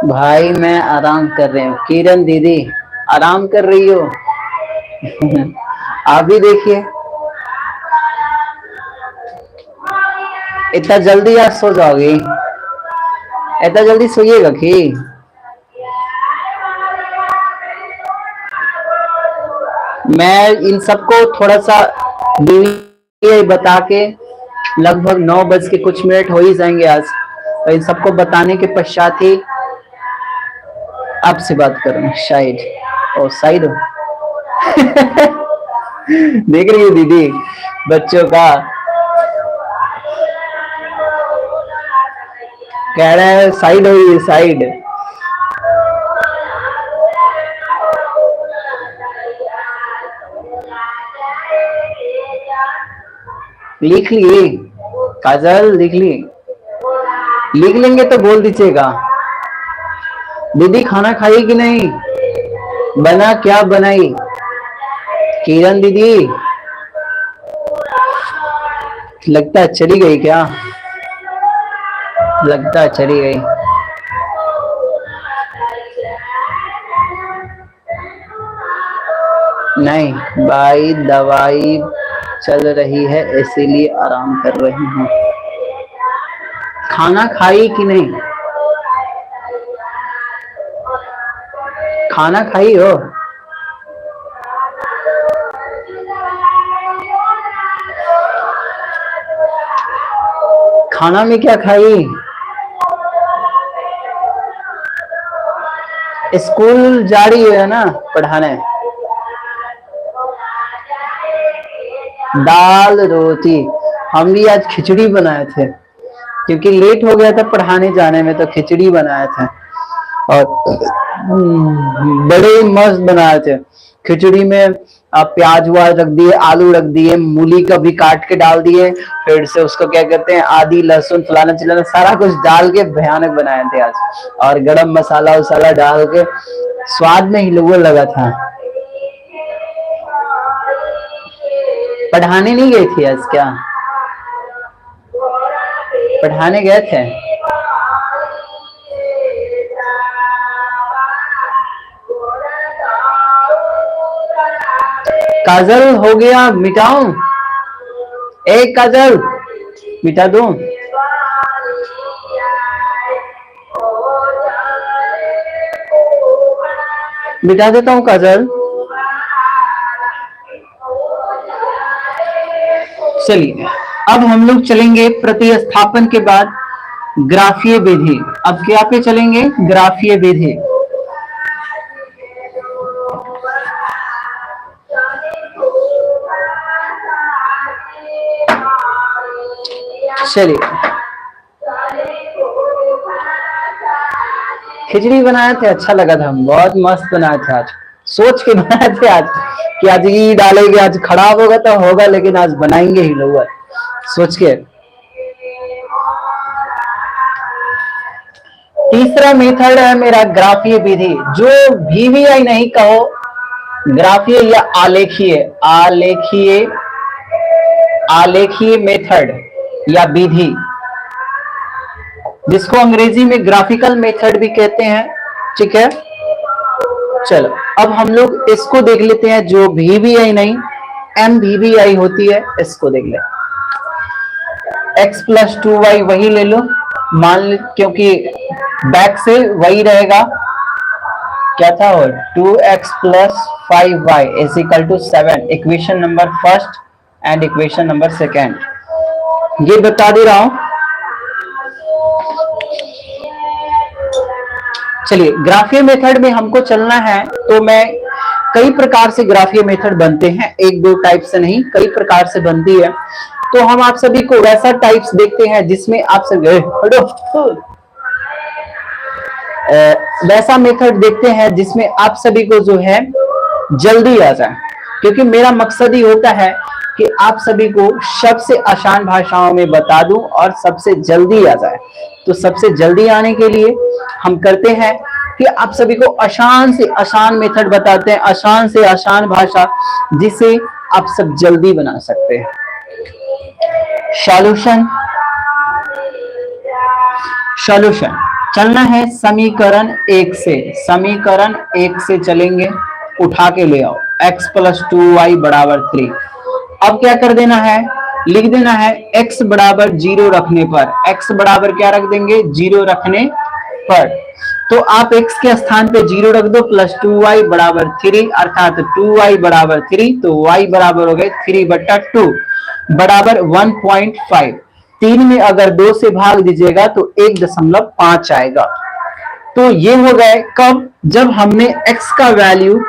भाई मैं आराम कर रही हूँ। किरण दीदी आराम कर रही हो? आप भी देखिए, इतना जल्दी आज सो जाओगी? इतना जल्दी सोइएगा कि? मैं इन सबको थोड़ा सा बता के लगभग 9 बज के कुछ मिनट हो ही जाएंगे आज, तो इन सबको बताने के पश्चात ही आपसे बात करूँ शायद। ओ शायद देख रही हो दीदी बच्चों का, कह रहा है साइड हुई साइड। लिख लिए काजल? लिख लिए? लिख लेंगे तो बोल दीजिएगा। दीदी खाना खाई कि नहीं? बना क्या बनाई? किरण दीदी लगता है चली गई क्या? लगता है चली गई। नहीं भाई, दवाई चल रही है इसीलिए आराम कर रही हूँ। खाना खाई कि नहीं? खाना खाई हो? खाना में क्या खाई? स्कूल जा रही है ना पढ़ाने? दाल रोटी। हम भी आज खिचड़ी बनाए थे क्योंकि लेट हो गया था पढ़ाने जाने में, तो खिचड़ी बनाए थे और बड़े मस्त बनाए थे। खिचड़ी में आप प्याज व्याज रख दिए, आलू रख दिए, मूली का भी काट के डाल दिए, फिर से उसको क्या कहते हैं आदि लहसुन फलाना चिलाना सारा कुछ डाल के भयानक बनाए थे आज, और गरम मसाला वसाला डाल के स्वाद में ही लोगों लगा था। पढ़ाने नहीं गई थी आज क्या? पढ़ाने गए थे? काजल हो गया मिटाऊं? एक काजल मिटा दूं? मिटा देता हूं काजल। चलिए अब हम लोग चलेंगे प्रतिस्थापन के बाद ग्राफीय विधि। अब क्या पे चलेंगे? ग्राफीय विधि। चलिए खिचड़ी बनाए थे, अच्छा लगा था, बहुत मस्त बनाए थे आज, सोच के बनाए थे आज कि आज ये डालेंगे, आज खराब होगा तो होगा लेकिन आज बनाएंगे ही लोग सोच के। तीसरा मेथड है मेरा ग्राफीय विधि, जो VVI नहीं कहो, ग्राफीय या आलेखीय, आलेखीय आलेखीय मेथड या विधि, जिसको अंग्रेजी में ग्राफिकल मेथड भी कहते हैं, ठीक है। चलो अब हम लोग इसको देख लेते हैं, जो VVI नहीं MVVI होती है, इसको देख ले। x प्लस 2y वही ले लो, मान लो, क्योंकि बैक से वही रहेगा, क्या था वो 2x plus 5y is equal to 7, equation number first and equation number second, ये बता दे रहा हूं। चलिए ग्राफीय मेथड में हमको चलना है, तो मैं कई प्रकार से ग्राफीय मेथड बनते हैं, एक दो टाइप से नहीं, कई प्रकार से बनती है। तो हम आप सभी को वैसा टाइप्स देखते हैं जिसमें आप सभी वैसा मेथड देखते हैं जिसमें आप सभी को जो है जल्दी आ जाए, क्योंकि मेरा मकसद ही होता है कि आप सभी को सबसे आसान भाषाओं में बता दूं और सबसे जल्दी आ जाए। तो सबसे जल्दी आने के लिए हम करते हैं कि आप सभी को आसान से आसान मेथड बताते हैं, आसान से आसान भाषा, जिसे आप सब जल्दी बना सकते हैं। सॉल्यूशन सॉल्यूशन चलना है समीकरण 1 से, समीकरण 1 से चलेंगे, उठा के ले आओ x प्लस 2y बराबर 3। अब क्या कर देना है, लिख देना है x बराबर 0 रखने पर, x बराबर क्या रख देंगे, 0 रखने पर। तो आप x के स्थान पे 0 रख दो, प्लस 2y बराबर 3, अर्थात 2y बराबर 3, तो y बराबर हो गए 3/2 बराबर 1.5। 3 में अगर 2 से भाग दीजिएगा तो 1.5 आएगा। तो ये हो गए कब, जब हमने x का वैल्यू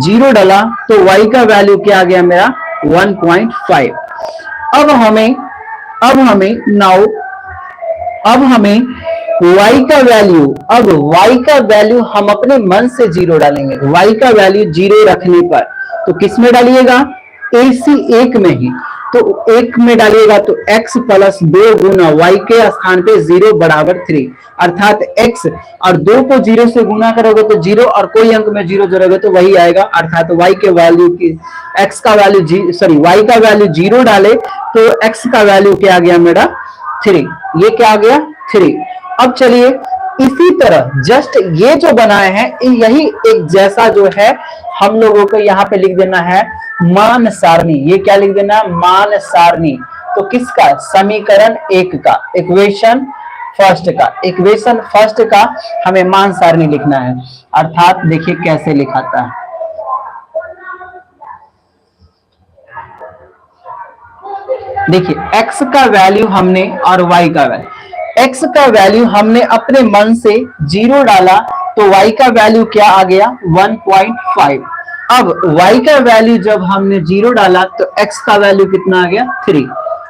0 डाला तो y का वैल्यू क्या आ गया मेरा 1.5। अब हमें y का वैल्यू, अब y का वैल्यू हम अपने मन से 0 डालेंगे। y का वैल्यू 0 रखने पर तो किस में डालिएगा, इसी 1 में ही। तो 1 में डालिएगा तो x प्लस 2 गुना y के स्थान पे 0 बराबर 3, अर्थात x और 2 को 0 से गुना करोगे तो 0 और कोई अंक में 0 जोड़ोगे तो वही आएगा, अर्थात y के वैल्यू की x का वैल्यू y का वैल्यू 0 डाले तो x का वैल्यू क्या आ गया मेरा 3, ये क्या आ गया 3। अब चलिए इसी तरह जस्ट ये जो बनाए हैं यही एक जैसा जो है हम लोगों को यहाँ पे लिख देना है मान सारणी। ये क्या लिख देना, मान सारणी। तो किसका, समीकरण 1 का, इक्वेशन फर्स्ट का हमें मान सारणी लिखना है। अर्थात देखिए कैसे लिखाता है, देखिए x का वैल्यू हमने और y का वैल्यू, x का वैल्यू हमने अपने मन से 0 डाला तो y का वैल्यू क्या आ गया 1.5। अब y का वैल्यू जब हमने 0 डाला तो x का वैल्यू कितना आ गया 3,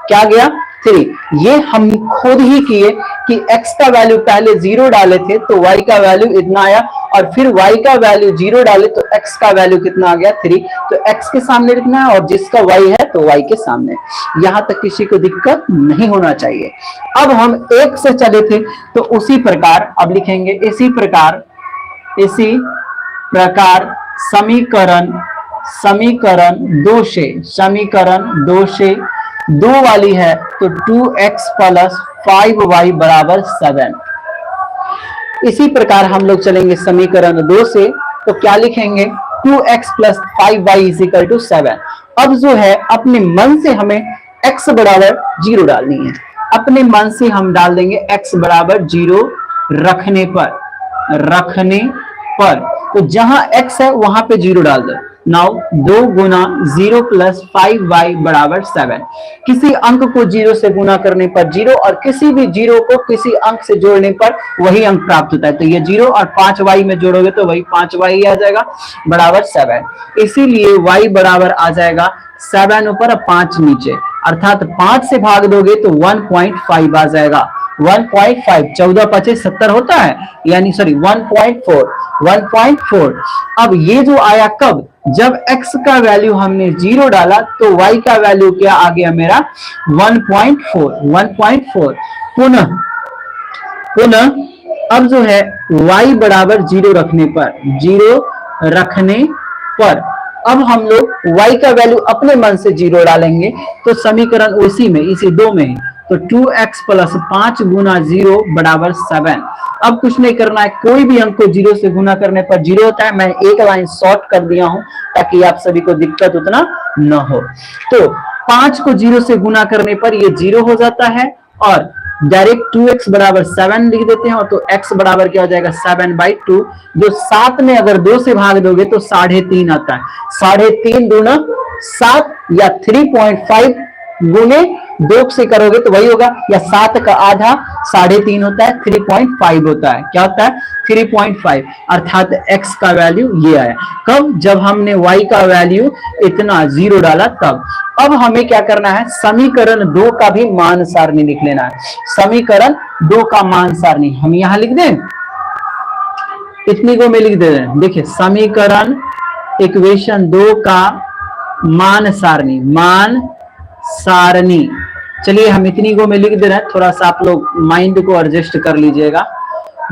क्या आ गया 3। ये हम खुद ही किए कि x का वैल्यू पहले 0 डाले थे तो y का वैल्यू इतना आया, और फिर y का वैल्यू 0 डाले तो x का वैल्यू कितना आ गया 3। तो x के सामने लिखना है और जिसका y है तो y के सामने, यहां तक किसी को दिक्कत नहीं होना चाहिए। अब हम 1 से चले थे तो उसी प्रकार अब लिखेंगे, इसी प्रकार समीकरण 2 से 2 वाली है तो 2x प्लस 5y बराबर 7। इसी प्रकार हम लोग चलेंगे समीकरण 2 से, तो क्या लिखेंगे 2x plus 5y is equal to 7। अब जो है अपने मन से हमें x बराबर 0 डालनी है, अपने मन से हम डाल देंगे x बराबर 0 रखने पर तो जहां x है वहां पे 0 डाल दो। नाउ 2 गुना 0 प्लस 5y बराबर 7। किसी अंक को 0 से गुना करने पर 0 और किसी भी 0 को किसी अंक से जोड़ने पर वही अंक प्राप्त होता है। तो ये 0 और 5y में जोड़ोगे तो वही 5y आ जाएगा बराबर 7। इसीलिए y बराबर आ जाएगा 7 ऊपर और 5 नीचे, अर्थात 5 से भाग दोगे तो 1.5 आ जाएगा। 1.5 14 25 70 होता है, यानी सॉरी 1.4। अब ये जो आया कब, जब x का वैल्यू हमने 0 डाला तो y का वैल्यू क्या आ गया मेरा 1.4। पुनः अब जो है y बराबर 0 रखने पर अब हम लोग y का वैल्यू अपने मन से 0 डालेंगे तो समीकरण उसी में, इसी 2 में ही, तो 2x प्लस 5 गुना 0 बराबर 7। अब कुछ नहीं करना है, कोई भी अंक को 0 से गुना करने पर 0 होता है। मैं एक लाइन शॉर्ट कर दिया हूं ताकि आप सभी को दिक्कत उतना न हो। तो 5 को 0 से गुना करने पर ये 0 हो जाता है और डायरेक्ट 2x बराबर 7 लिख देते हैं, और तो x बराबर क्या हो जाएगा 7/2, जो 7 में अगर 2 से भाग दोगे तो 3.5 आता है। 3.5 दूना 7 या 3.5 गुने 2 से करोगे तो वही होगा, या 7 का आधा 3.5 होता है, 3.5 होता है। क्या होता है 3.5, अर्थात x का वैल्यू ये आया। कब, जब हमने y का वैल्यू इतना 0 डाला तब। अब हमें क्या करना है, समीकरण 2 का भी मान सारणी लिख लेना है। समीकरण 2 का मान सारणी हम यहां लिख दें, इतनी को मैं लिख दे रहे हैं। देखिए समीकरण इक्वेशन 2 का मान सारणी, मान सारणी। चलिए हम इतनी को मैं लिख दे रहे हैं, थोड़ा सा आप लोग माइंड को एडजस्ट कर लीजिएगा।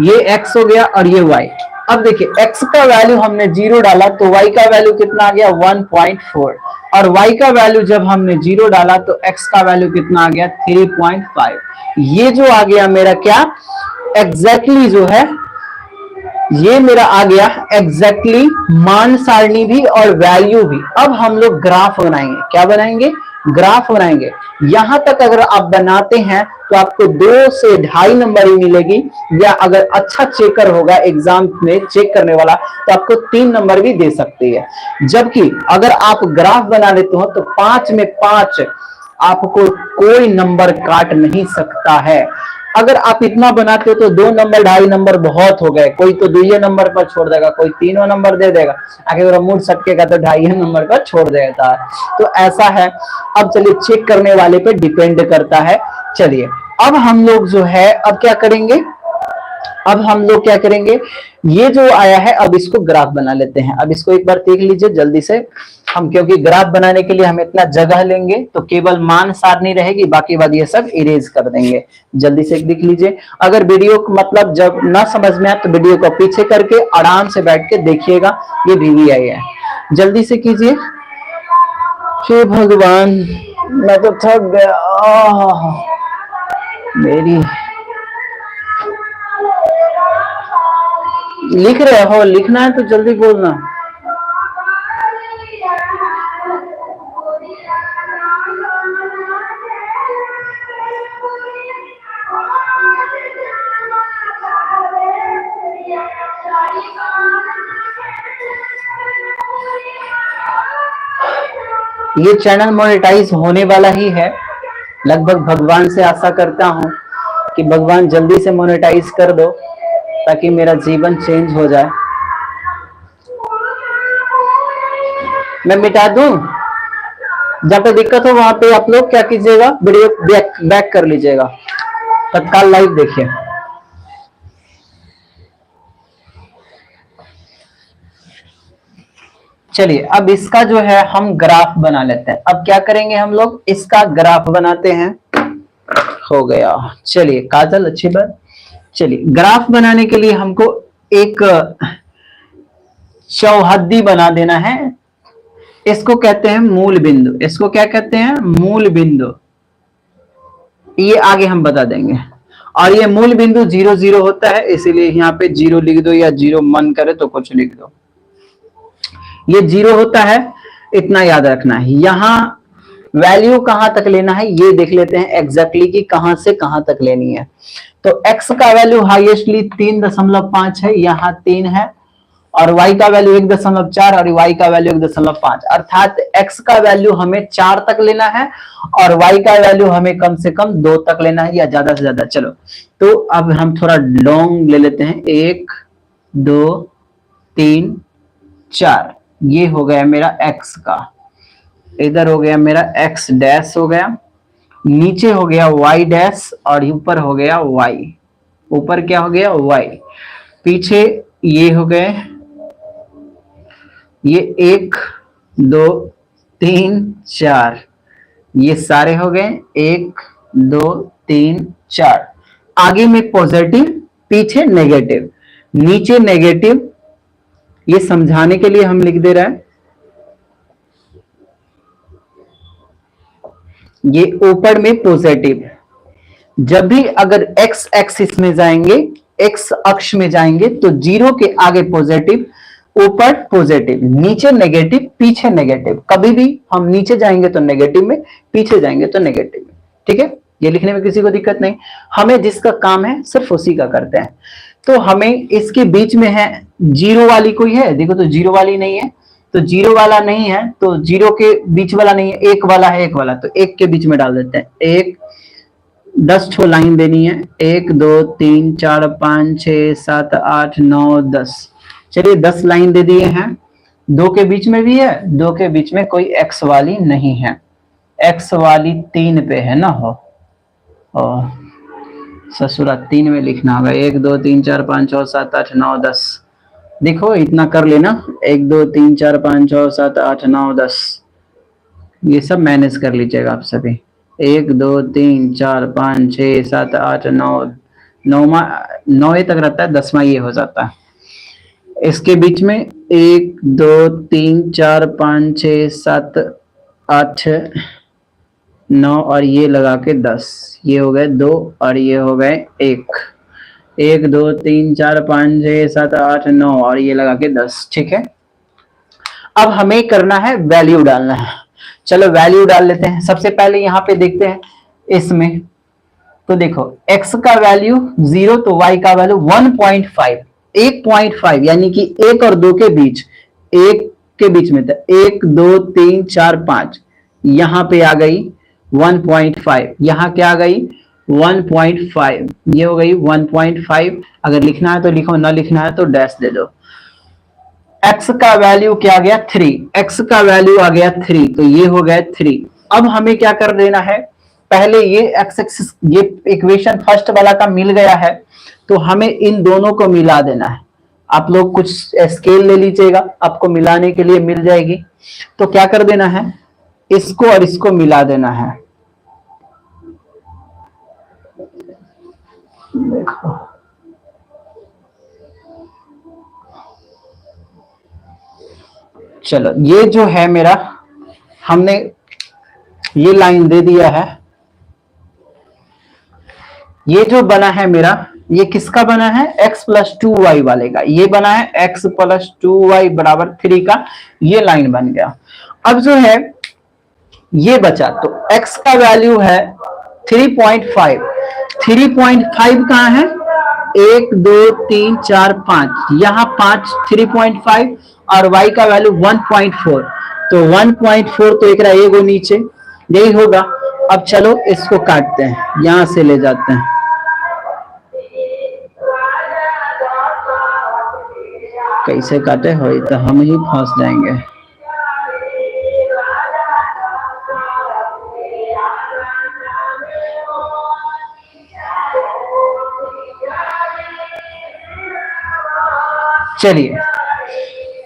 ये x हो गया और ये y। अब देखिए x का वैल्यू हमने 0 डाला तो y का वैल्यू कितना आ गया 1.4, और y का वैल्यू जब हमने 0 डाला तो x का वैल्यू कितना आ गया 3.5। ये जो आ गया मेरा क्या एग्जैक्टली जो है, ये मेरा आ गया एग्जैक्टली मान सारणी भी और वैल्यू भी। अब हम लोग ग्राफ बनाएंगे। क्या बनाएंगे? ग्राफ बनाएंगे। यहां तक अगर आप बनाते हैं तो आपको 2 से 2.5 नंबर ही मिलेगी, या अगर अच्छा चेकर होगा एग्जाम में चेक करने वाला तो आपको 3 नंबर भी दे सकती है। जबकि अगर आप ग्राफ बना लेते हो तो 5 में 5 आपको कोई नंबर काट नहीं सकता है। अगर आप इतना बनाते हो तो 2 नंबर 2.5 नंबर बहुत हो गए। कोई तो 2 नंबर पर छोड़ देगा, कोई 3 नंबर दे देगा, अगर मूड सटकेगा तो 2.5 नंबर पर छोड़ देता है। तो ऐसा है। अब चलिए चेक करने वाले पे डिपेंड करता है। चलिए अब हम लोग जो है अब क्या करेंगे, अब हम लोग क्या करेंगे, ये जो आया है अब इसको ग्राफ बना लेते हैं। अब इसको एक बार देख लीजिए जल्दी से हम, क्योंकि ग्राफ बनाने के लिए हम इतना जगह लेंगे तो केवल मान सारणी रहेगी, बाकी बात ये सब इरेज कर देंगे। जल्दी से देख लीजिए। अगर वीडियो मतलब जब ना समझ में आए तो वीडियो को पीछे करके आराम से बैठ के देखिएगा। ये VVI है, जल्दी से कीजिए। हे भगवान मैं तो थक गया। मेरी लिख रहे हो, लिखना है तो जल्दी बोलना। ये चैनल मोनेटाइज होने वाला ही है लगभग। भगवान से आशा करता हूं कि भगवान जल्दी से मोनेटाइज कर दो ताकि मेरा जीवन चेंज हो जाए। मैं मिटा दूं? जहां पे दिक्कत हो वहां पे आप लोग क्या कीजिएगा, वीडियो बैक कर लीजिएगा, तत्काल लाइव देखिए। चलिए अब इसका जो है हम ग्राफ बना लेते हैं। अब क्या करेंगे हम लोग, इसका ग्राफ बनाते हैं। हो गया। चलिए काजल अच्छी बात। चलिए ग्राफ बनाने के लिए हमको एक चौहद्दी बना देना है। इसको कहते हैं मूल बिंदु। इसको क्या कहते हैं? मूल बिंदु। ये आगे हम बता देंगे। और ये मूल बिंदु 0 0 होता है, इसीलिए यहाँ पे 0 लिख दो, या 0 मन करे तो कुछ लिख दो। ये 0 होता है, इतना याद रखना है। यहां वैल्यू कहां तक लेना है ये देख लेते हैं एग्जैक्टली कि कहां से कहां तक लेनी है। तो x का वैल्यू हाईएस्टली 3.5 है, यहाँ 3 है, और y का वैल्यू 1.4 और y का वैल्यू 1.5, अर्थात x का वैल्यू हमें 4 तक लेना है और y का वैल्यू हमें कम से कम 2 तक लेना है, या ज्यादा से ज्यादा। चलो तो अब हम थोड़ा लॉन्ग ले लेते हैं। 1 2 3 4, ये हो गया मेरा x का, इधर हो गया मेरा x डैश हो गया, नीचे हो गया y डैश, और ऊपर हो गया y। ऊपर क्या हो गया? y। पीछे ये हो गए, ये 1 2 3 4, ये सारे हो गए 1 2 3 4। आगे में पॉजिटिव, पीछे नेगेटिव, नीचे नेगेटिव। ये समझाने के लिए हम लिख दे रहे हैं। ये ऊपर में पॉजिटिव। जब भी अगर x एक्सिस में जाएंगे, x अक्ष में जाएंगे तो 0 के आगे पॉजिटिव, ऊपर पॉजिटिव, नीचे नेगेटिव, पीछे नेगेटिव। कभी भी हम नीचे जाएंगे तो नेगेटिव में, पीछे जाएंगे तो नेगेटिव में। ठीक है, ये लिखने में किसी को दिक्कत नहीं। हमें जिसका काम है सिर्फ उसी का करते हैं। तो हमें इसके बीच में है 0 वाली कोई है? देखो तो 0 वाली नहीं है, तो 0 वाला नहीं है, तो 0 के बीच वाला नहीं है, 1 वाला है, 1 वाला, तो 1 के बीच में डाल देते हैं। 1 10 ठो लाइन देनी है, 1 2 3 4 5 6 7 8 9 10। चलिए 10 लाइन दे दिए हैं। 2 के बीच में भी है, 2 के बीच में कोई x वाली नहीं है, x वाली 3 पे है ना। हो ससुरा 3 में लिखना होगा। 1 2 3 4 5 6 7 8 9 10, देखो इतना कर लेना, 1 2 3 4 5 6 7 8 9 10, ये सब मैनेज कर लीजिएगा आप सभी। 1 2 3 4 5 6 7 8 9, 9वें तक रहता है, 10वां ये हो जाता है। इसके बीच में 1 2 3 4 5 6 7 8 9 और ये लगा के 10, ये हो गए 2 और ये हो गए 1। 1 2 3 4 5 6 7 8 9 और ये लगा के 10। ठीक है, अब हमें करना है वैल्यू डालना है। चलो वैल्यू डाल लेते हैं। सबसे पहले यहाँ पे देखते हैं इसमें, तो देखो x का वैल्यू 0 तो y का वैल्यू 1.5, 1.5 यानी कि 1 और 2 के बीच, 1 के बीच में था 1 2 3 4 5, यहाँ पे आ गई 1.5, यहाँ क्या आ गई 1.5, ये हो गई 1.5। अगर लिखना है तो लिखो, ना लिखना है तो डैश दे दो। x का वैल्यू क्या आ गया 3, x का वैल्यू आ गया 3, तो ये हो गया 3। अब हमें क्या कर देना है, पहले ये x एक्सिस, ये इक्वेशन फर्स्ट वाला का मिल गया है, तो हमें इन दोनों को मिला देना है। आप लोग कुछ स्केल ले लीजिएगा, आपको मिलाने के लिए मिल जाएगी। तो क्या कर देना है, इसको और इसको मिला देना है। देखो चलो, ये जो है मेरा, हमने ये लाइन दे दिया है। ये जो बना है मेरा, ये किसका बना है, x प्लस 2y वाले का। ये बना है x प्लस 2y बराबर 3 का, ये लाइन बन गया। अब जो है ये बचा, तो x का वैल्यू है 3.5, 3.5 कहाँ है, 1 2 3 4 5, यहाँ 5 3.5 और y का वैल्यू 1.4, तो 1.4 तो एक एगो नीचे, यही होगा। अब चलो इसको काटते हैं, यहां से ले जाते हैं। कैसे काटे हो, तो हम ही फंस जाएंगे। चलिए,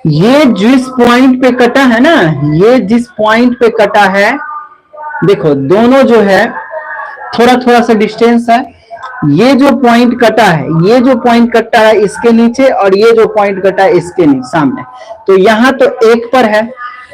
ये जिस पॉइंट पे कटा है ना, ये जिस पॉइंट पे कटा है, देखो दोनों जो है थोड़ा थोड़ा सा डिस्टेंस है। ये जो पॉइंट कटा है, ये जो पॉइंट कटा है इसके नीचे, और ये जो पॉइंट कटा है इसके नीचे सामने, तो यहाँ तो 1 पर है,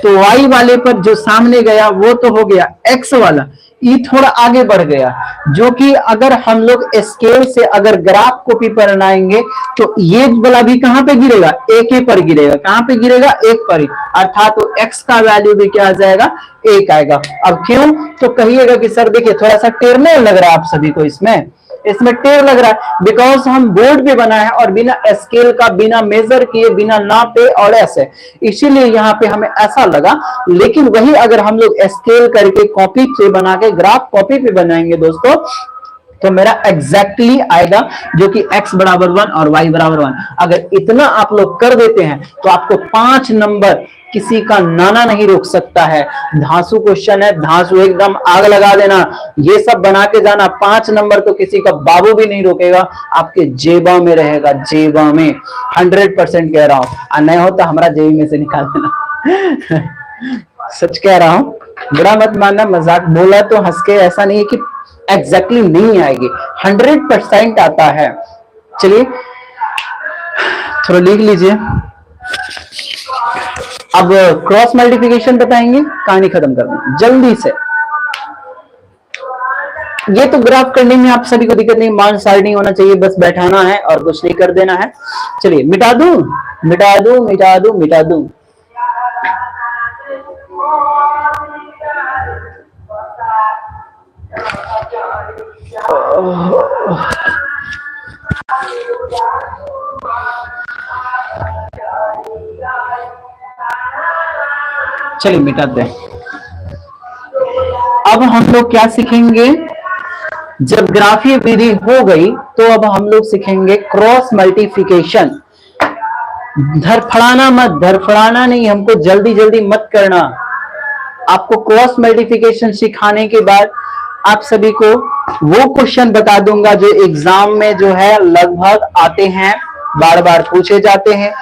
तो y वाले पर जो सामने गया वो तो हो गया x वाला, ये थोड़ा आगे बढ़ गया, जो कि अगर हम लोग स्केल से अगर ग्राफ कॉपी पर बनाएंगे तो ये वाला भी कहां पे गिरेगा, 1 पर गिरेगा। कहां पे गिरेगा, 1 पर ही, अर्थात तो x का वैल्यू भी क्या आ जाएगा, 1 आएगा। अब क्यों, तो कहिएगा कि सर देखिए थोड़ा सा टेढ़ने लग रहा है आप सभी को, इसमें टेढ़ लग रहा है, बिकॉज हम बोर्ड पे बनाए हैं और बिना स्केल का, बिना मेजर किए, बिना नापे और ऐसे, इसीलिए यहाँ पे हमें ऐसा लगा। लेकिन वही अगर हम लोग स्केल करके कॉपी से बना के ग्राफ कॉपी पे बनाएंगे दोस्तों, तो मेरा एग्जैक्टली आएगा, जो कि x बराबर 1 और y बराबर 1। अगर इतना आप लोग कर देते हैं तो आपको 5 नंबर किसी का नाना नहीं रोक सकता है। धांसू क्वेश्चन है, धांसू एकदम आग लगा देना, ये सब बना के जाना, 5 नंबर तो किसी का बाबू भी नहीं रोकेगा, आपके जेबा में रहेगा, जेबा में 100% कह रहा हूं, और नहीं हो तो हमारा जेबी में से निकाल देना। सच कह रहा हूं, बुरा मत मानना, मजाक बोला तो हंस के, ऐसा नहीं है कि एग्जैक्टली नहीं आएगी, 100% आता है। चलिए थोड़ा लिख लीजिए। अब क्रॉस मल्टीप्लिकेशन बताएंगे, कहानी खत्म कर दें जल्दी से। ये तो ग्राफ करने में आप सभी को दिक्कत नहीं, मान साइड नहीं होना चाहिए, बस बैठाना है और कुछ नहीं कर देना है। चलिए मिटा दूं, मिटा दूं, मिटा दूं, मिटा दूं। चलिए मिटाते हैं। अब हम लोग क्या सीखेंगे, जब ग्राफीय विधि हो गई तो अब हम लोग सीखेंगे क्रॉस मल्टीप्लिकेशन। धरफड़ाना मत, धरफड़ाना नहीं, हमको जल्दी जल्दी मत करना। आपको क्रॉस मल्टीप्लिकेशन सिखाने के बाद आप सभी को वो क्वेश्चन बता दूंगा जो एग्जाम में जो है लगभग आते हैं, बार बार पूछे जाते हैं।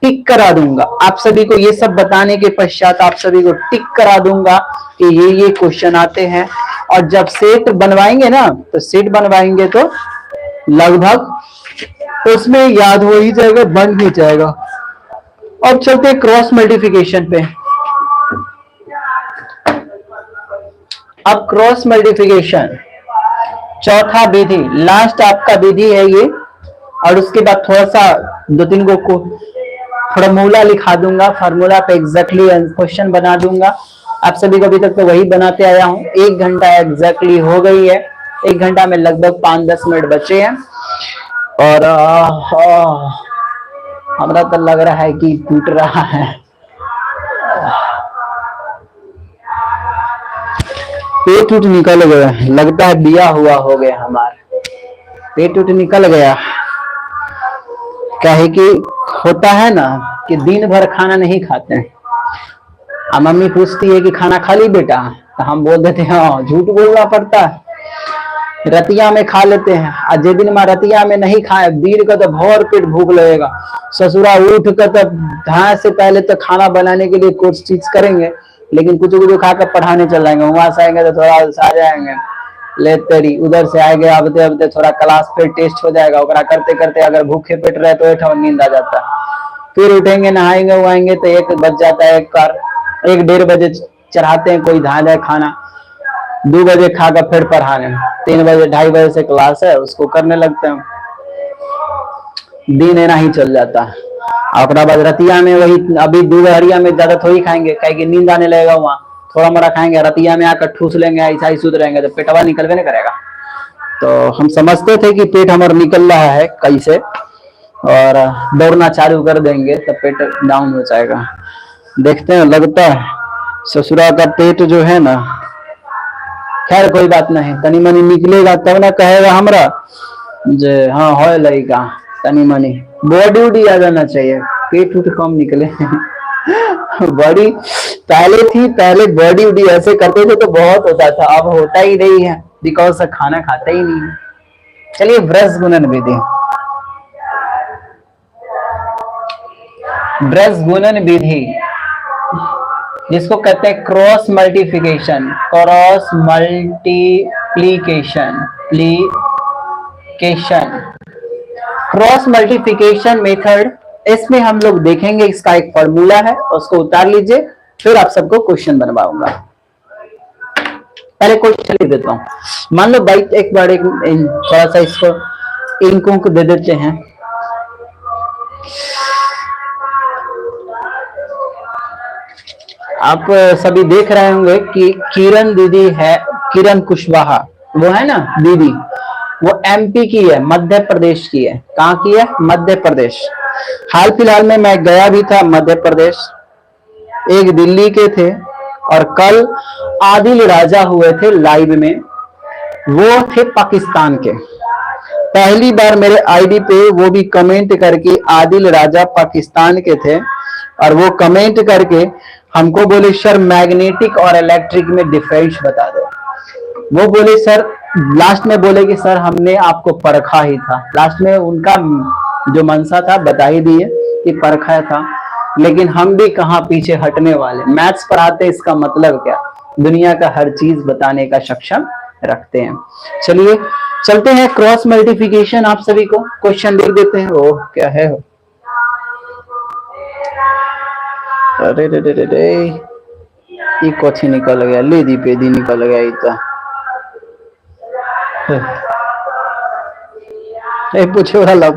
टिक करा दूंगा। आप सभी को ये सब बताने के पश्चात आप सभी को टिक करा दूंगा कि ये क्वेश्चन आते हैं। और जब सेट बनवाएंगे ना, तो सेट बनवाएंगे तो लगभग उसमें याद हो ही जाएगा, बन भी जाएगा। अब चलते हैं क्रॉस मल्टीप्लिकेशन पे। अब क्रॉस मल्टीप्लिकेशन चौथा विधि, लास्ट आपका विधि है ये। और उसके बाद थोड़ा सा 2-3 को फॉर्मूला लिखा दूंगा, फॉर्मूला पे एग्जैक्टली क्वेश्चन बना दूंगा। आप सभी को अभी तक तो वही बनाते आया हूं। 1 घंटा एग्जैक्टली हो गई है, 1 घंटा में लगभग 5-10 मिनट बचे हैं। और हमारा तो लग रहा है कि टूट रहा है। पेट उठ निकल गया, लगता है बिया हुआ हो गया हमारा। पेट उठ निकल गया। क्या है कि होता है ना कि दिन भर खाना नहीं खाते हैं। मम्मी पूछती है कि खाना खा ली बेटा, तो हम बोल देते हैं हाँ, झूठ बोलना पड़ता है। रतिया में खा लेते हैं, और जिस दिन में रतिया में नहीं खाए, बीर का तो भर पेट भूख लगेगा। ससुरा उठ कर तो ध्यान से पहले तो खाना बनाने के लिए कुछ चीज करेंगे, लेकिन कुछ खाकर पढ़ाने चल जाएंगे। वहां से आएंगे तो थोड़ा आ जाएंगे, ले तेरी उधर से आएंगे, आबते आबते थोड़ा क्लास पे टेस्ट हो जाएगा। करते करते अगर भूखे पेट रहे तो नींद आ जाता है। फिर उठेंगे, नहाएंगे उहाएंगे तो 1 बज जाता है। 1-1:30 बजे चढ़ाते हैं कोई धा जाए खाना, 2 बजे खाकर फिर पढ़ाने, 3 बजे 2:30 बजे से क्लास है, उसको करने लगते हैं। दिन ऐना ही चल जाता है। अपना बाद रतिया में वही, अभी दोपहरिया में ज्यादा थोड़ी खाएंगे, कहीं की नींद आने लगेगा, वहां थोड़ा मोड़ा खाएंगे, रतिया में आकर ठूस लेंगे, ऐसा ही सुध रहेंगे तो पेटवा निकलवे नहीं करेगा। तो हम समझते थे कि पेट हमारा निकल रहा है कैसे, और दौड़ना चालू कर देंगे तो पेट डाउन हो जाएगा। देखते हैं, लगता है ससुरा का पेट जो है ना, खैर कोई बात नहीं, तनी मनी निकलेगा तब ना कहेगा हमरा जे हाँ हो लगेगा। तनी मनी बॉडी उडी आ जाना चाहिए, पेट उठ कम निकले। बॉडी पहले थी, पहले बॉडी उडी ऐसे करते थे तो बहुत होता था, अब होता ही नहीं है, बिकॉज खाना खाता ही नहीं है। चलिए ब्रश गुणन विधि, ब्रश गुणन विधि जिसको कहते हैं cross multiplication, cross multiplication cross multiplication method. इसमें हम लोग देखेंगे, इसका एक फॉर्मूला है, उसको उतार लीजिए, फिर आप सबको क्वेश्चन बनवाऊंगा। पहले क्वेश्चन लिख देता हूं। मान लो भाई एक बार थोड़ा सा इसको इंकों को दे देते हैं। आप सभी देख रहे होंगे कि किरण दीदी है, किरण कुशवाहा, वो है ना दीदी, वो एमपी की है, मध्य प्रदेश की है। कहाँ की है? मध्य प्रदेश। हाल फिलहाल में मैं गया भी था मध्य प्रदेश, एक दिल्ली के थे, और कल आदिल राजा हुए थे लाइव में, वो थे पाकिस्तान के। पहली बार मेरे आईडी पे वो भी कमेंट करके, आदिल राजा पाकिस्तान के थे, और वो कमेंट करके हमको बोले सर मैग्नेटिक और इलेक्ट्रिक में डिफरेंस बता दो। वो बोले सर, लास्ट में बोले कि सर हमने आपको परखा ही था। लास्ट में उनका जो मनसा था बता ही दिए कि परखा था, लेकिन हम भी कहाँ पीछे हटने वाले। मैथ्स पढ़ाते इसका मतलब क्या, दुनिया का हर चीज बताने का सक्षम रखते हैं। चलिए चलते हैं क्रॉस मल्टीप्लिकेशन। आप सभी को क्वेश्चन लिख देते हैं। ओह क्या है, अरे रे रे रे रे, ये कथी निकल गया, लेदी पेदी निकल गया। ये पूछे वाला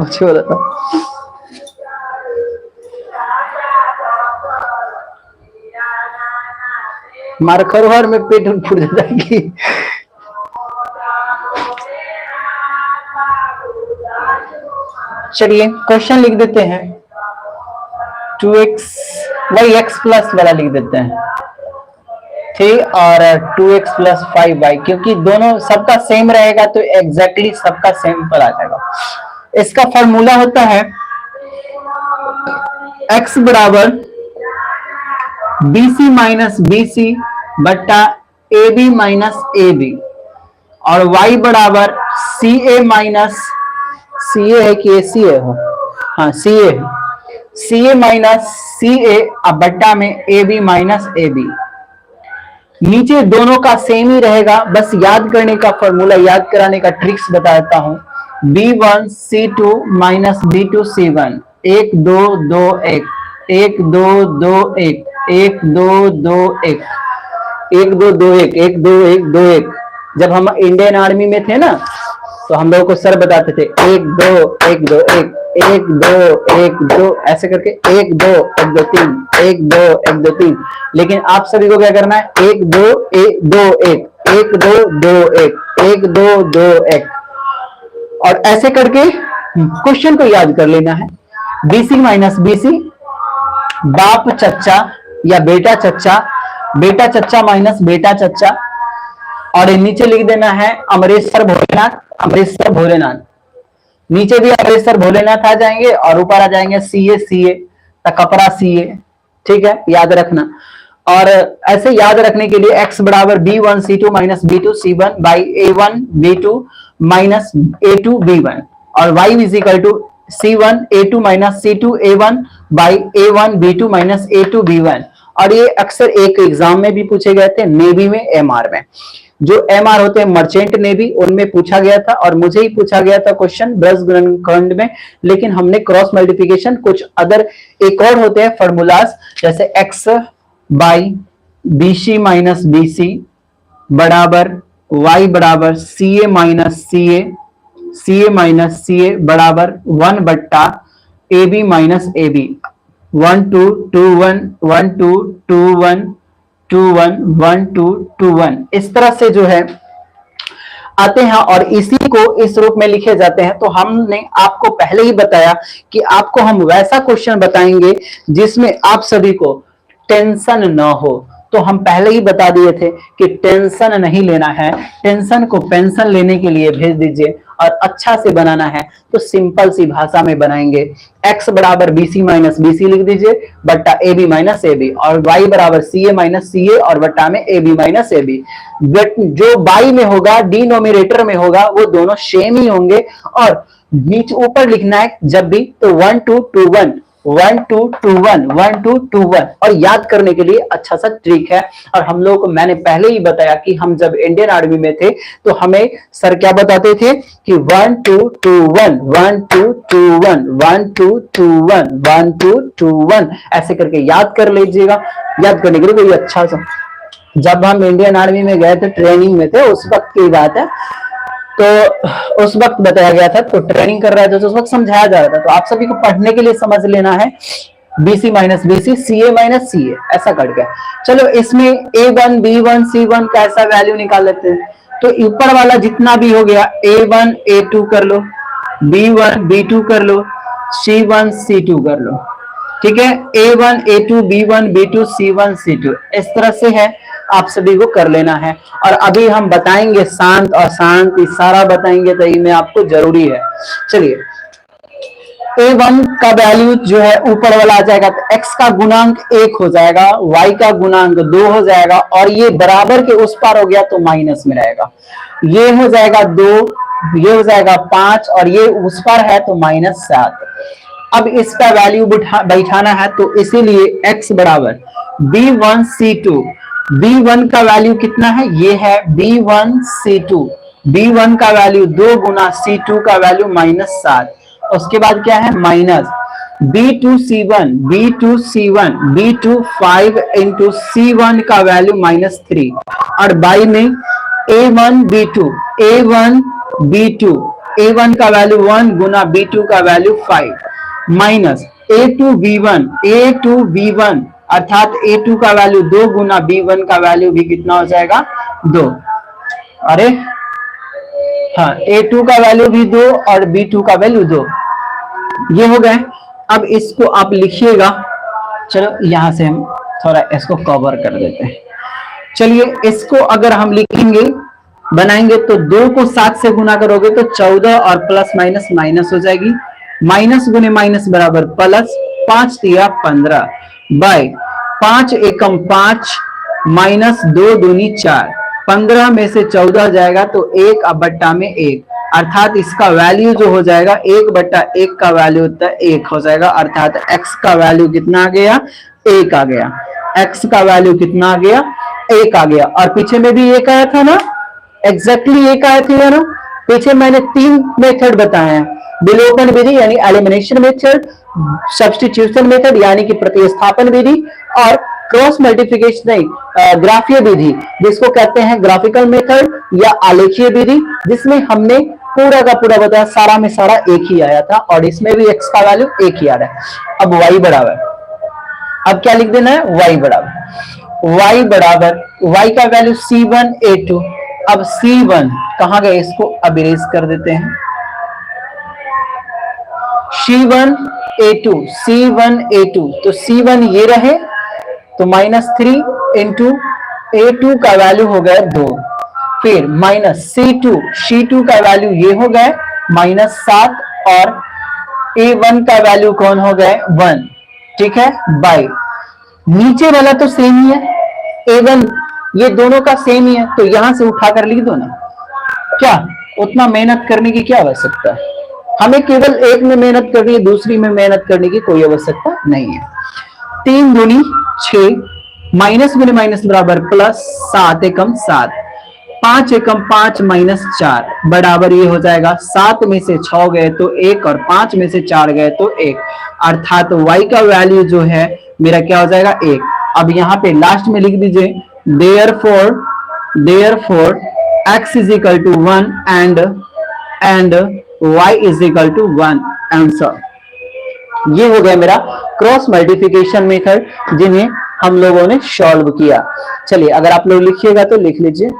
मारखरवार में पेट फूट जाएगी। चलिए क्वेश्चन लिख देते हैं। 2x वही x प्लस वाला लिख देते हैं, 3 और 2x प्लस 5y, क्योंकि दोनों सबका सेम रहेगा तो एग्जैक्टली सबका सेम पर आ जाएगा। इसका फॉर्मूला होता है x बराबर BC माइनस BC बट्टा AB माइनस AB, और y बराबर CA माइनस CA है कि ACA हो, हाँ CA, सी ए माइनस सी ए अब बट्टा में A B minus A B. नीचे दोनों का सेम ही रहेगा, बस याद करने का फॉर्मूला, याद कराने का ट्रिक्स बता देता हूं। B1 C2 minus B2 C1, 1 2 2 1, 1 2 2 1, 1 2 2 1, 1 2 2 1, 1 2 1 2 1। जब हम इंडियन आर्मी में थे ना तो हम लोगों को सर बताते थे 1 2 1 2 1, 1 2 1 2 ऐसे करके 1 2 1 2 3, 1 2 1 2 3। लेकिन आप सभी को क्या करना है, 1 2 1 2 1, 1 2 2 1, 1 2 2 1 और ऐसे करके क्वेश्चन को याद कर लेना है। बीसी माइनस बीसी, बाप चच्चा या बेटा चच्चा, बेटा चच्चा माइनस बेटा चच्चा, और नीचे लिख देना है अमरेश्वर भोलेनाथ, अमरेश्वर भोलेनाथ। नीचे भी अमरेश्वर भोलेनाथ आ जाएंगे और ऊपर आ जाएंगे सीए सीए, कपड़ा सीए। ठीक है, याद रखना। और ऐसे याद रखने के लिए x बराबर b1 c2 minus b2 c1 by a1 b2 minus a2 b1 और y is equal to c1 a2 minus c2 a1 by a1 b2 minus a2 b1। और ये अक्सर एक एग्जाम में भी पूछे गए थे, नेवी में, एमआर में। जो एमआर होते हैं मर्चेंट नेवी, उनमें पूछा गया था और मुझे ही पूछा गया था क्वेश्चन ब्रज गुणनखंड में। लेकिन हमने क्रॉस मल्टीप्लिकेशन, कुछ अदर एक और होते हैं फॉर्मूलाज, जैसे x by BC minus BC बराबर y बराबर CA minus CA, CA minus CA बराबर 1 बट्टा AB माइनस AB। 1 2 2 1 1 2 2 1 2 1 1 2 2 1 इस तरह से जो है आते हैं और इसी को इस रूप में लिखे जाते हैं। तो हमने आपको पहले ही बताया कि आपको हम वैसा क्वेश्चन बताएंगे जिसमें आप सभी को टेंशन ना हो। तो हम पहले ही बता दिए थे कि टेंशन नहीं लेना है, टेंशन को पेंशन लेने के लिए भेज दीजिए और अच्छा से बनाना है तो सिंपल सी भाषा में बनाएंगे। x बराबर BC माइनस BC लिख दीजिए बट्टा AB माइनस AB और y बराबर CA माइनस CA और बट्टा में AB माइनस AB। जो बाई में होगा, डिनोमिनेटर में होगा, वो दोनों सेम ही होंगे और नीचे ऊपर लिखना है जब भी तो 1 2 2 1 1 2 2 1 1 2 2 1। और याद करने के लिए अच्छा सा ट्रिक है। और हम लोग को मैंने पहले ही बताया कि हम जब इंडियन आर्मी में थे तो हमें सर क्या बताते थे कि 1 2 2 1 1 2 2 1 1 2 2 1 1 2 2 1 ऐसे करके याद कर लीजिएगा। याद करने के लिए कोई अच्छा सा, जब हम इंडियन आर्मी में गए थे, ट्रेनिंग में थे, उस वक्त की बात है, तो उस वक्त बताया गया था, तो ट्रेनिंग कर रहा था तो उस वक्त समझाया जा रहा था। तो आप सभी को पढ़ने के लिए समझ लेना है BC minus BC CA minus CA ऐसा करके। चलो इसमें A1 B1 C1 का ऐसा वैल्यू निकाल लेते हैं। तो ऊपर वाला जितना भी हो गया A1 A2 कर लो, B1 B2 कर लो, C1 C2 कर लो। ठीक है, A1 A2 B1 B2 C1 C2 इस तरह से है, आप सभी को कर लेना है। और अभी हम बताएंगे शांत और शांत सारा बताएंगे, तो ये में आपको जरूरी है। चलिए, A1 का वैल्यू जो है ऊपर वाला आ जाएगा तो x का गुणांक 1 हो जाएगा, y का गुणांक 2 हो जाएगा और ये बराबर के उस पार हो गया तो माइनस में रहेगा। ये हो जाएगा 2, ये हो जाएगा 5 और ये उस पार है तो -7। अब इसका वैल्यू बैठाना है तो इसीलिए x बराबर B1 C2, B1 का वैल्यू कितना है, ये है B1 C2, B1 का वैल्यू 2 गुना C2 का वैल्यू -7। उसके बाद क्या है minus B2 C1, B2 C1, B2 5 into C1 का वैल्यू -3 और बाई में A1 B2, A1 B2, A1 का वैल्यू 1 गुना B2 का value 5 minus A2 B1, A2 B1 अर्थात A2 का वैल्यू 2 गुना B1 का वैल्यू भी कितना हो जाएगा 2। अरे हाँ, A2 का वैल्यू भी 2 और B2 का वैल्यू 2, ये हो गए। अब इसको आप लिखिएगा। चलो यहां से हम थोड़ा इसको कवर कर देते हैं। चलिए इसको अगर हम लिखेंगे बनाएंगे तो 2 को 7 से गुना करोगे तो 14 और प्लस माइनस माइनस हो जाएगी, माइनस गुने माइनस बराबर प्लस, 5 तिया 15 बाय 5 एकम 5 माइनस 2 दूनी 4, 15 में से 14 जाएगा तो 1 अब बट्टा में 1 अर्थात इसका वैल्यू जो हो जाएगा 1/1 का वैल्यू होता है 1 हो जाएगा, अर्थात x का वैल्यू कितना आ गया, 1 आ गया। x का वैल्यू कितना आ गया, 1 आ गया। और पीछे में भी 1 आया था ना, एग्जैक्टली 1 आया था ना। पीछे मैंने 3 मेथड बताए हैं, विलोपन विधि यानी एलिमिनेशन मेथड, सब्स्टिट्यूशन मेथड यानी कि प्रतिस्थापन विधि, और क्रॉस मल्टीप्लिकेशन नहीं ग्राफीय विधि जिसको कहते हैं ग्राफिकल मेथड या आलेखीय विधि, जिसमें हमने पूरा का पूरा बताया, सारा में सारा एक ही आया था और इसमें भी x का वैल्यू एक ही आ रहा है। अब y बराबर, अब क्या लिख देना है, y बराबर y का वैल्यू C1A2। अब C1 कहां गए, इसको अब इरेज कर देते हैं। C1A2 तो C1 ये रहे तो -3 इंटू A2 का वैल्यू हो गया 2, फिर माइनस C2 का वैल्यू ये हो गए -7 और A1 का वैल्यू कौन हो गए 1, ठीक है। बाय नीचे वाला तो सेम ही है, A1 ये दोनों का सेम ही है, तो यहां से उठाकर लिख दो ना, क्या उतना मेहनत करने की क्या आवश्यकता है, हमें केवल एक में मेहनत करनी है, दूसरी में मेहनत करने की कोई आवश्यकता नहीं है। 3 दूनी 6, माइनस गुने माइनस बराबर प्लस, 7 एकम 7, 5 एकम 5 -4 बराबर ये हो जाएगा 7 में से 6 गए तो 1 और 5 में से 4 गए तो 1, अर्थात y का वैल्यू जो है मेरा क्या हो जाएगा 1। अब यहाँ पे लास्ट में लिख दीजिए therefore x is equal to 1 and y is equal to 1 answer. ये हो गया मेरा क्रॉस मल्टीप्लिकेशन मेथड जिन्हें हम लोगों ने सॉल्व किया। चलिए अगर आप लोग लिखिएगा तो लिख लीजिए।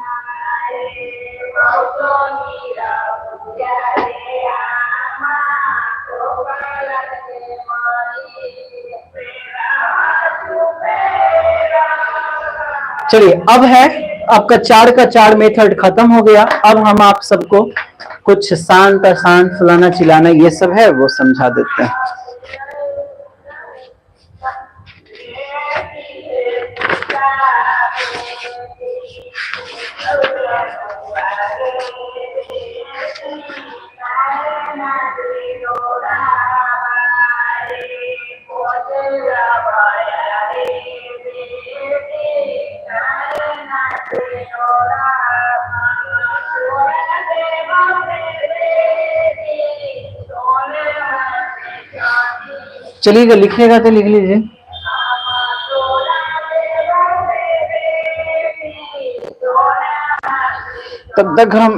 चलिए अब है आपका 4 का 4 मेथड खत्म हो गया। अब हम आप सबको कुछ शांत अशांत फलाना चिलाना ये सब है वो समझा देते हैं। चलिए लिखिएगा तो लिख लीजिए। तब तक हम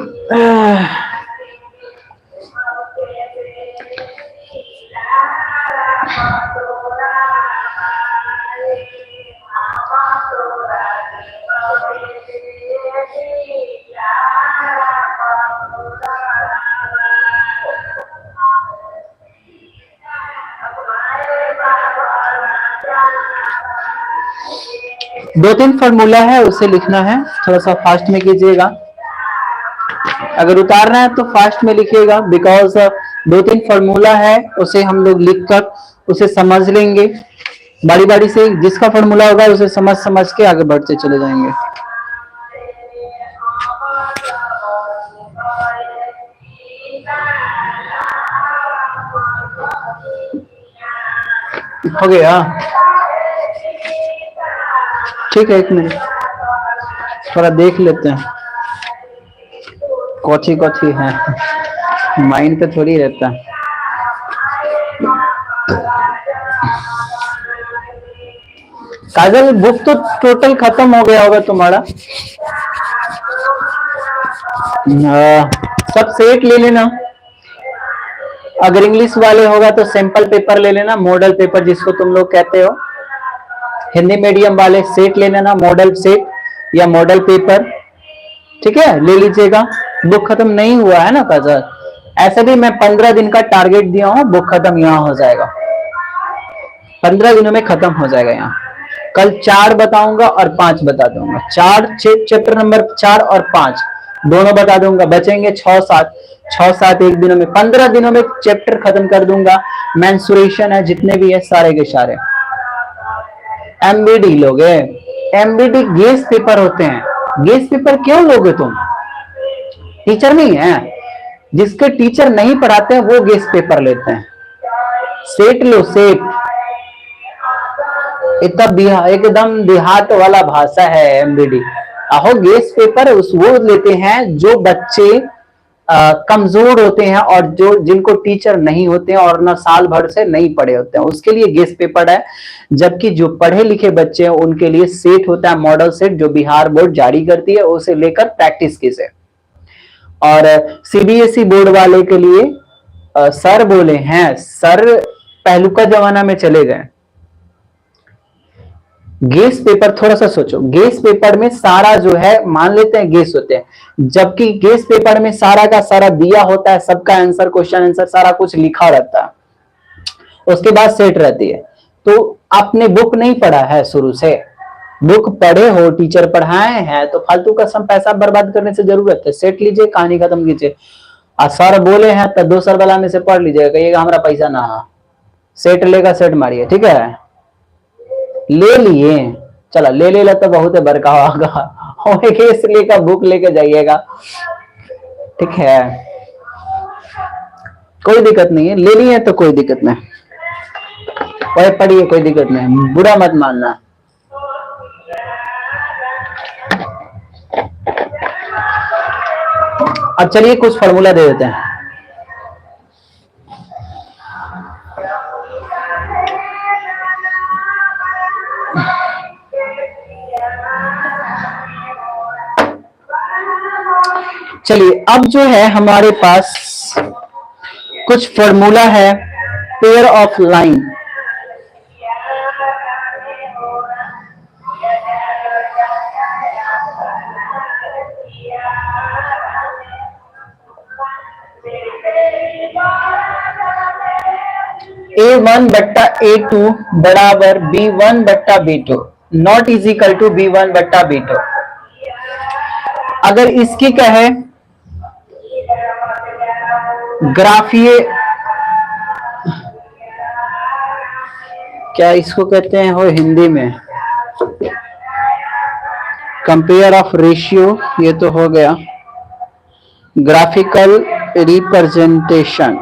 दो तीन फॉर्मूला है उसे लिखना है, थोड़ा सा फास्ट में कीजिएगा। अगर उतारना है तो फास्ट में लिखिएगा, बिकॉज 2-3 फॉर्मूला है उसे हम लोग लिखकर उसे समझ लेंगे बारी बारी से। जिसका फॉर्मूला होगा उसे समझ समझ के आगे बढ़ते चले जाएंगे। हो गया, ठीक है। एक मिनट थोड़ा देख लेते हैं कौची कौची है, माइंड पे थोड़ी रहता है। काजल बुक तो टोटल खत्म हो गया होगा तुम्हारा, सब सेट ले लेना। अगर इंग्लिश वाले होगा तो सैंपल पेपर ले लेना, मॉडल पेपर जिसको तुम लोग कहते हो। हिंदी मीडियम वाले सेट ले लेना, मॉडल सेट या मॉडल पेपर, ठीक है, ले लीजिएगा। बुक खत्म नहीं हुआ है ना काजल, ऐसे भी मैं 15 दिन का टारगेट दिया हूं, बुक खत्म यहाँ हो जाएगा, 15 दिनों में खत्म हो जाएगा। यहाँ कल 4 बताऊंगा और 5 बता दूंगा, 4 चैप्टर नंबर 4 और 5 दोनों बता दूंगा, बचेंगे 6-7 एक दिनों में, 15 दिनों में चैप्टर खत्म कर दूंगा। मेंसुरेशन है, जितने भी है सारे के सारे। एमबीडी लोगे, एमबीडी गेस पेपर होते हैं। गेस पेपर क्यों लोगे तुम, टीचर नहीं है, जिसके टीचर नहीं पढ़ाते हैं वो गेस्ट पेपर लेते हैं। सेट लो, सेट। इतना एकदम देहात वाला भाषा है एमबीडी। आहो, गेस्ट पेपर उस वो लेते हैं जो बच्चे कमजोर होते हैं और जो जिनको टीचर नहीं होते हैं और ना साल भर से नहीं पढ़े होते हैं, उसके लिए गेस्ट पेपर है। जबकि जो पढ़े लिखे बच्चे हैं उनके लिए सेट होता है, मॉडल सेट, जो बिहार बोर्ड जारी करती है, उसे लेकर प्रैक्टिस कीजिए। और सीबीएसई बोर्ड वाले के लिए सर बोले हैं, सर पहलुका जमाना में चले गए। गेस पेपर थोड़ा सा सोचो, गेस पेपर में सारा जो है मान लेते हैं गेस होते हैं, जबकि गेस पेपर में सारा का सारा दिया होता है, सबका आंसर, क्वेश्चन आंसर सारा कुछ लिखा रहता है। उसके बाद सेट रहती है। तो आपने बुक नहीं पढ़ा है शुरू से, बुक पढ़े हो, टीचर पढ़ाए हैं, तो फालतू का सब पैसा बर्बाद करने से जरूरत है। सेट लीजिए, कहानी खत्म कीजिए। सर बोले हैं तो दो सर वाला में से पढ़ लीजिएगा, कहिएगा हमारा पैसा ना है। सेट लेगा, सेट मारिए, ठीक है। ले लिए, चला ले ले तो बहुत है बरका होगा, इसलिए का बुक लेके जाइएगा, ठीक है, कोई दिक्कत नहीं है। ले लिए तो कोई दिक्कत नहीं, पढ़िए, कोई दिक्कत नहीं, बुरा मत मानना। अब चलिए कुछ फॉर्मूला दे देते हैं। चलिए, अब जो है हमारे पास कुछ फॉर्मूला है पेयर ऑफ लाइन। A1 बट्टा A2 बराबर B1 बट्टा B2 not is equal to B1 बट्टा B2। अगर इसकी कहे ग्राफीय, क्या इसको कहते हैं हो हिंदी में, कंपेयर ऑफ रेशियो, ये तो हो गया ग्राफिकल रिप्रेजेंटेशन,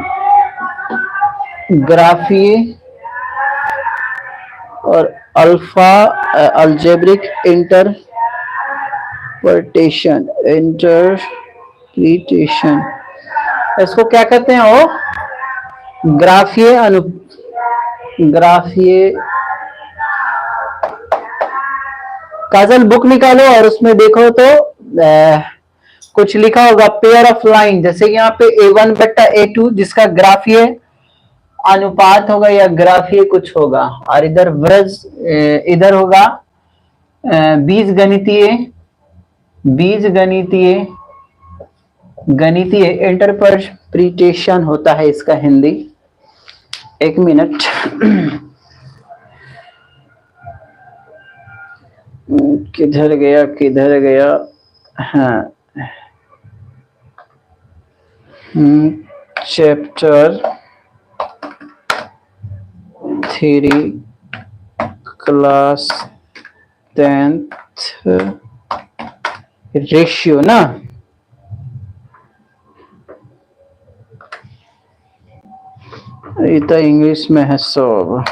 ग्राफीय और अल्फा अलजेब्रिक इंटरप्रिटेशन, इसको क्या कहते हैं वो, ग्राफीय। काजल बुक निकालो और उसमें देखो तो कुछ लिखा होगा पेयर ऑफ लाइन, जैसे यहाँ पे A1 बट्टा A2 जिसका ग्राफीय अनुपात होगा या ग्राफीय कुछ होगा, और इधर व्रज, इधर होगा गणितीय इंटरप्रिटेशन होता है इसका हिंदी। एक मिनट, किधर गया, हाँ, चैप्टर 3 क्लास 10th रेशियो ना, ये तो इंग्लिश में है सब।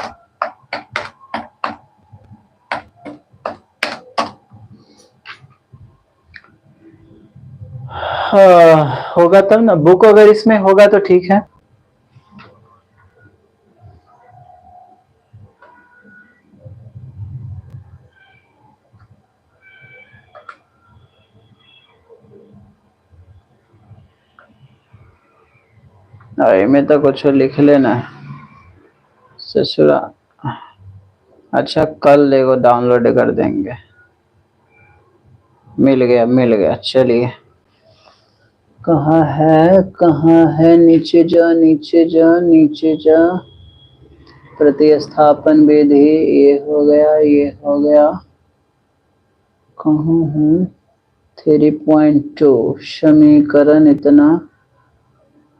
होगा तब ना, बुक अगर इसमें होगा तो ठीक है। में तो कुछ लिख लेना ससुरा। अच्छा, कल देखो डाउनलोड कर देंगे। मिल गया। चलिए, कहाँ है, नीचे जा। प्रतिस्थापन विधि, ये हो गया। कहाँ है 3.2 समीकरण, इतना,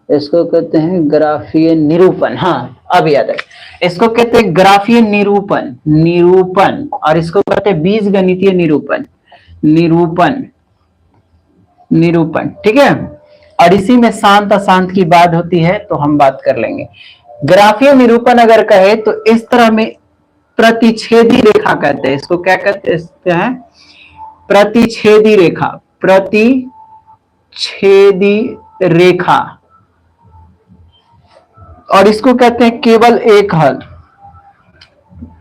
इसको कहते हैं ग्राफीय निरूपण। हाँ, अब याद है, इसको कहते हैं ग्राफीय निरूपण, और इसको कहते हैं बीजगणितीय निरूपण, ठीक है। और इसी में शांत अशांत की बात होती है, तो हम बात कर लेंगे। ग्राफीय निरूपण अगर कहे तो इस तरह में प्रतिच्छेदी रेखा कहते हैं इसको। क्या कहते हैं? प्रतिच्छेदी रेखा। प्रतिच्छेदी रेखा, और इसको कहते हैं केवल एक हल।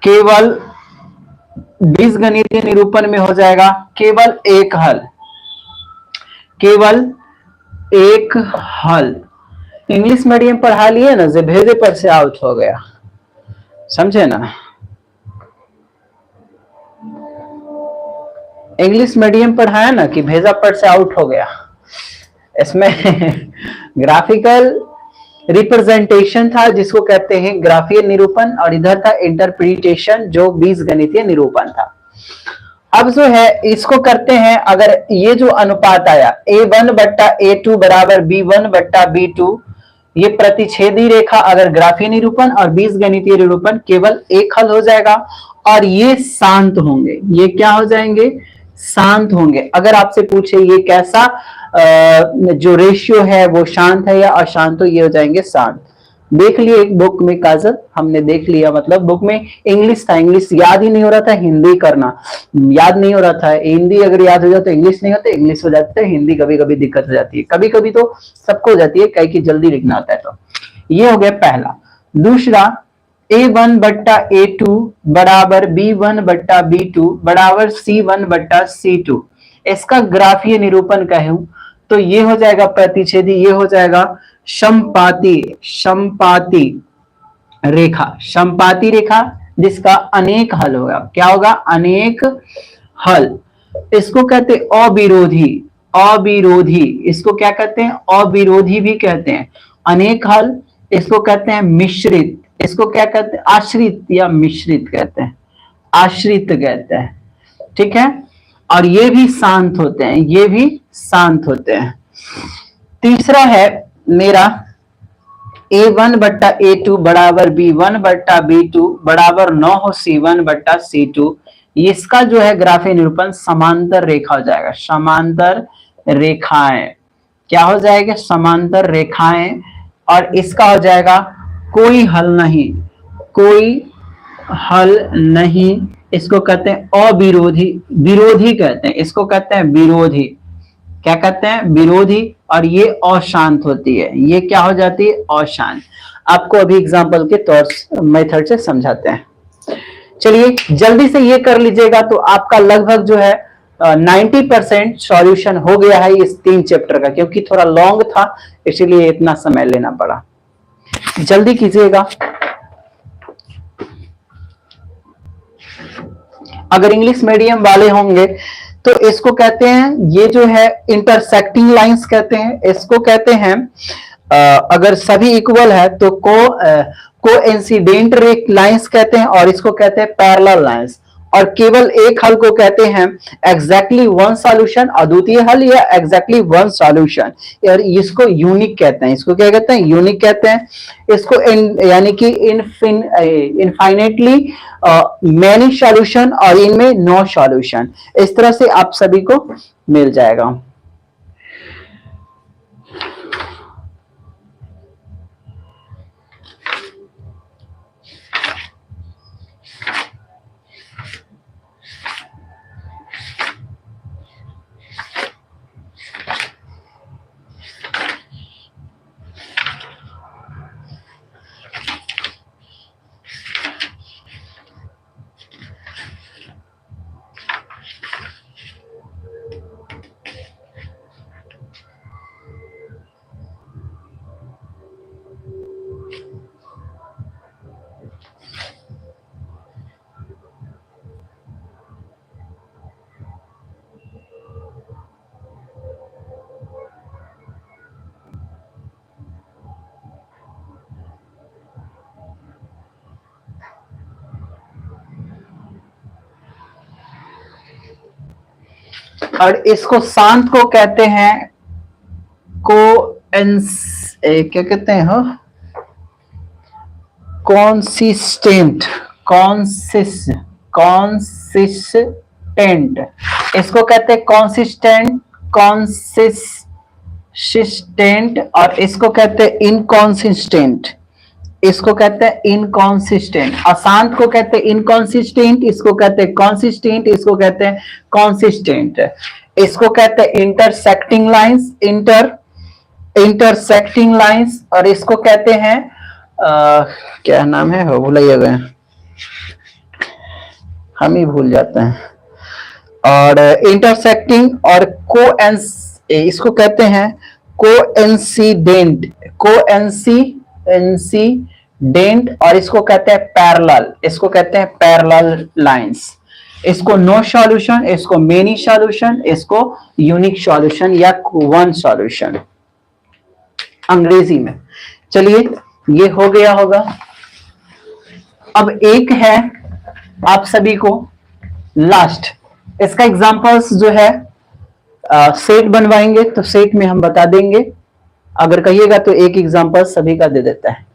केवल बीजगणितीय निरूपण में हो जाएगा केवल एक हल। केवल एक हल। इंग्लिश मीडियम पढ़ा लिए ना, जे भेजे पर से आउट हो गया, समझे ना? इंग्लिश मीडियम पढ़ाया ना कि भेजा पर से आउट हो गया। इसमें ग्राफिकल रिप्रेजेंटेशन था जिसको कहते हैं ग्राफीय निरूपण, और इधर था इंटरप्रिटेशन जो बीजगणितीय निरूपण था। अब जो है इसको करते हैं, अगर ये जो अनुपात आया A1 बट्टा A2 बराबर B1 बट्टा B2, ये प्रतिच्छेदी रेखा अगर ग्राफीय निरूपण और बीजगणितीय निरूपण केवल एक हल हो जाएगा, और ये शांत होंगे। ये क्या हो जाएंगे? शांत होंगे। अगर आपसे पूछे ये कैसा जो रेशियो है वो शांत है या अशांत, तो ये हो जाएंगे शांत। देख लिए एक बुक में काजल, हमने देख लिया, मतलब बुक में इंग्लिश था, इंग्लिश याद ही नहीं हो रहा था, हिंदी करना याद नहीं हो रहा था। हिंदी अगर याद हो जाए तो इंग्लिश नहीं होता, इंग्लिश हो जाता है हिंदी, कभी कभी दिक्कत हो जाती है, कभी कभी तो सबको हो जाती है, कहीं की जल्दी लिखना होता है। तो ये हो गया पहला। दूसरा, A1 बट्टा A2 बराबर B1 बट्टा B2 बराबर C1 बट्टा C2, इसका ग्राफीय निरूपण कहूं तो ये हो जाएगा प्रतिच्छेदी, ये हो जाएगा समपाती। समपाती रेखा। समपाती रेखा जिसका अनेक हल होगा। क्या होगा? अनेक हल। इसको कहते हैं अविरोधी। अविरोधी, इसको क्या कहते हैं? अविरोधी भी कहते हैं। अनेक हल, इसको कहते हैं मिश्रित। इसको क्या कहते हैं? आश्रित या मिश्रित कहते हैं। आश्रित कहते हैं, ठीक है। और ये भी शांत होते हैं, ये भी शांत होते हैं। तीसरा है मेरा A1 बट्टा A2 बराबर B1 बट्टा B2 बराबर 9 हो C1 बट्टा C2, इसका जो है ग्राफीय निरूपण समांतर रेखा हो जाएगा। समांतर रेखाएं। क्या हो जाएगा? समांतर रेखाएं। और इसका हो जाएगा कोई हल नहीं। कोई हल नहीं, इसको कहते हैं अविरोधी। विरोधी कहते हैं, इसको कहते हैं विरोधी। क्या कहते हैं? विरोधी। और ये अशांत होती है, ये क्या हो जाती है? अशांत। आपको अभी एग्जांपल के तौर मेथड से समझाते हैं। चलिए जल्दी से ये कर लीजिएगा तो आपका लगभग जो है 90% सॉल्यूशन हो गया है इस 3 चैप्टर का, क्योंकि थोड़ा लॉन्ग था इसीलिए इतना समय लेना पड़ा। जल्दी कीजिएगा। अगर इंग्लिश मीडियम वाले होंगे तो इसको कहते हैं, ये जो है इंटरसेक्टिंग लाइंस कहते हैं। इसको कहते हैं अगर सभी इक्वल है तो कोइंसिडेंट लाइंस कहते हैं, और इसको कहते हैं पैरेलल लाइंस। और केवल एक हल को कहते हैं एग्जैक्टली वन सॉल्यूशन, अद्वितीय हल या एग्जैक्टली वन सॉल्यूशन। और इसको यूनिक कहते हैं। इसको क्या कहते हैं? यूनिक कहते हैं। इसको यानी कि इनफाइनेटली मैनी सॉल्यूशन और इनमें नो सॉल्यूशन, इस तरह से आप सभी को मिल जाएगा। और इसको शांत को कहते हैं क्या कहते हैं? हो कॉन्सिस्टेंट। कॉन्सिस्टेंट, इसको कहते हैं कॉन्सिस्टेंट। कॉन्सिस्टेंट कंसिस्टेंट और इसको कहते हैं इनकॉन्सिस्टेंट, इसको कहते हैं इनकॉन्सिस्टेंट। अशांत को कहते हैं इनकॉन्सिस्टेंट, इसको कहते हैं कॉन्सिस्टेंट, इसको कहते हैं कॉन्सिस्टेंट। इसको कहते हैं इंटरसेक्टिंग लाइंस, इंटरसेक्टिंग लाइंस। और इसको कहते हैं क्या नाम है, हो भूल ही गए, हम ही भूल जाते हैं। और इंटरसेक्टिंग और इसको कहते हैं कोइंसिडेंट, कोइंसिडेंट। और इसको कहते हैं पैरेलल, इसको कहते हैं पैरेलल लाइंस। इसको नो सॉल्यूशन, इसको मेनी सॉल्यूशन, इसको यूनिक सॉल्यूशन या वन सॉल्यूशन अंग्रेजी में। चलिए ये हो गया होगा। अब एक है आप सभी को लास्ट, इसका एग्जांपल्स जो है सेट बनवाएंगे तो सेट में हम बता देंगे, अगर कहिएगा तो एक एग्जांपल सभी का दे देता है।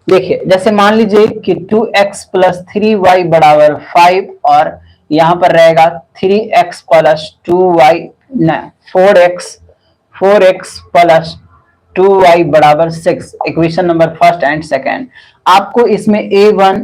देखिए जैसे मान लीजिए कि 2x प्लस 3y बराबर 5 और यहां पर रहेगा 3x plus 2y, 4x plus 2y बराबर 6। Equation number first and second. आपको इसमें a1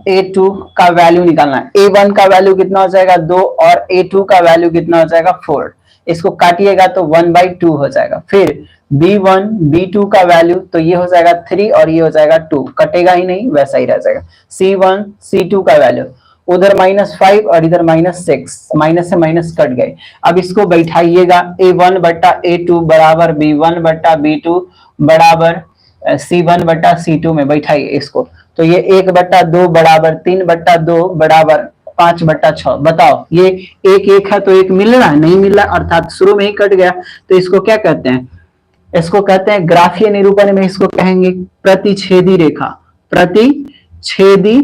a2 का वैल्यू निकालना है। a1 का वैल्यू कितना हो जाएगा 2 और a2 का वैल्यू कितना हो जाएगा 4। इसको काटिएगा तो 1/2 हो जाएगा। फिर b1 b2 का वैल्यू तो ये हो जाएगा 3 और ये हो जाएगा 2, कटेगा ही नहीं, वैसा ही रह जाएगा। c1 c2 का वैल्यू उधर -5 और इधर -6, माइनस से माइनस कट गए। अब इसको बैठाइएगा a1 बटा a2 बराबर b1 बटा b2 बराबर c1 बटा c2 में बैठाइए इसको, तो ये 1/2 बराबर 3/2 बराबर 5/6। बताओ ये एक है तो एक मिल रहा है, नहीं मिल रहा, अर्थात शुरू में ही कट गया। तो इसको क्या कहते हैं, इसको कहते हैं ग्राफीय निरूपण में इसको कहेंगे प्रतिच्छेदी रेखा, प्रतिच्छेदी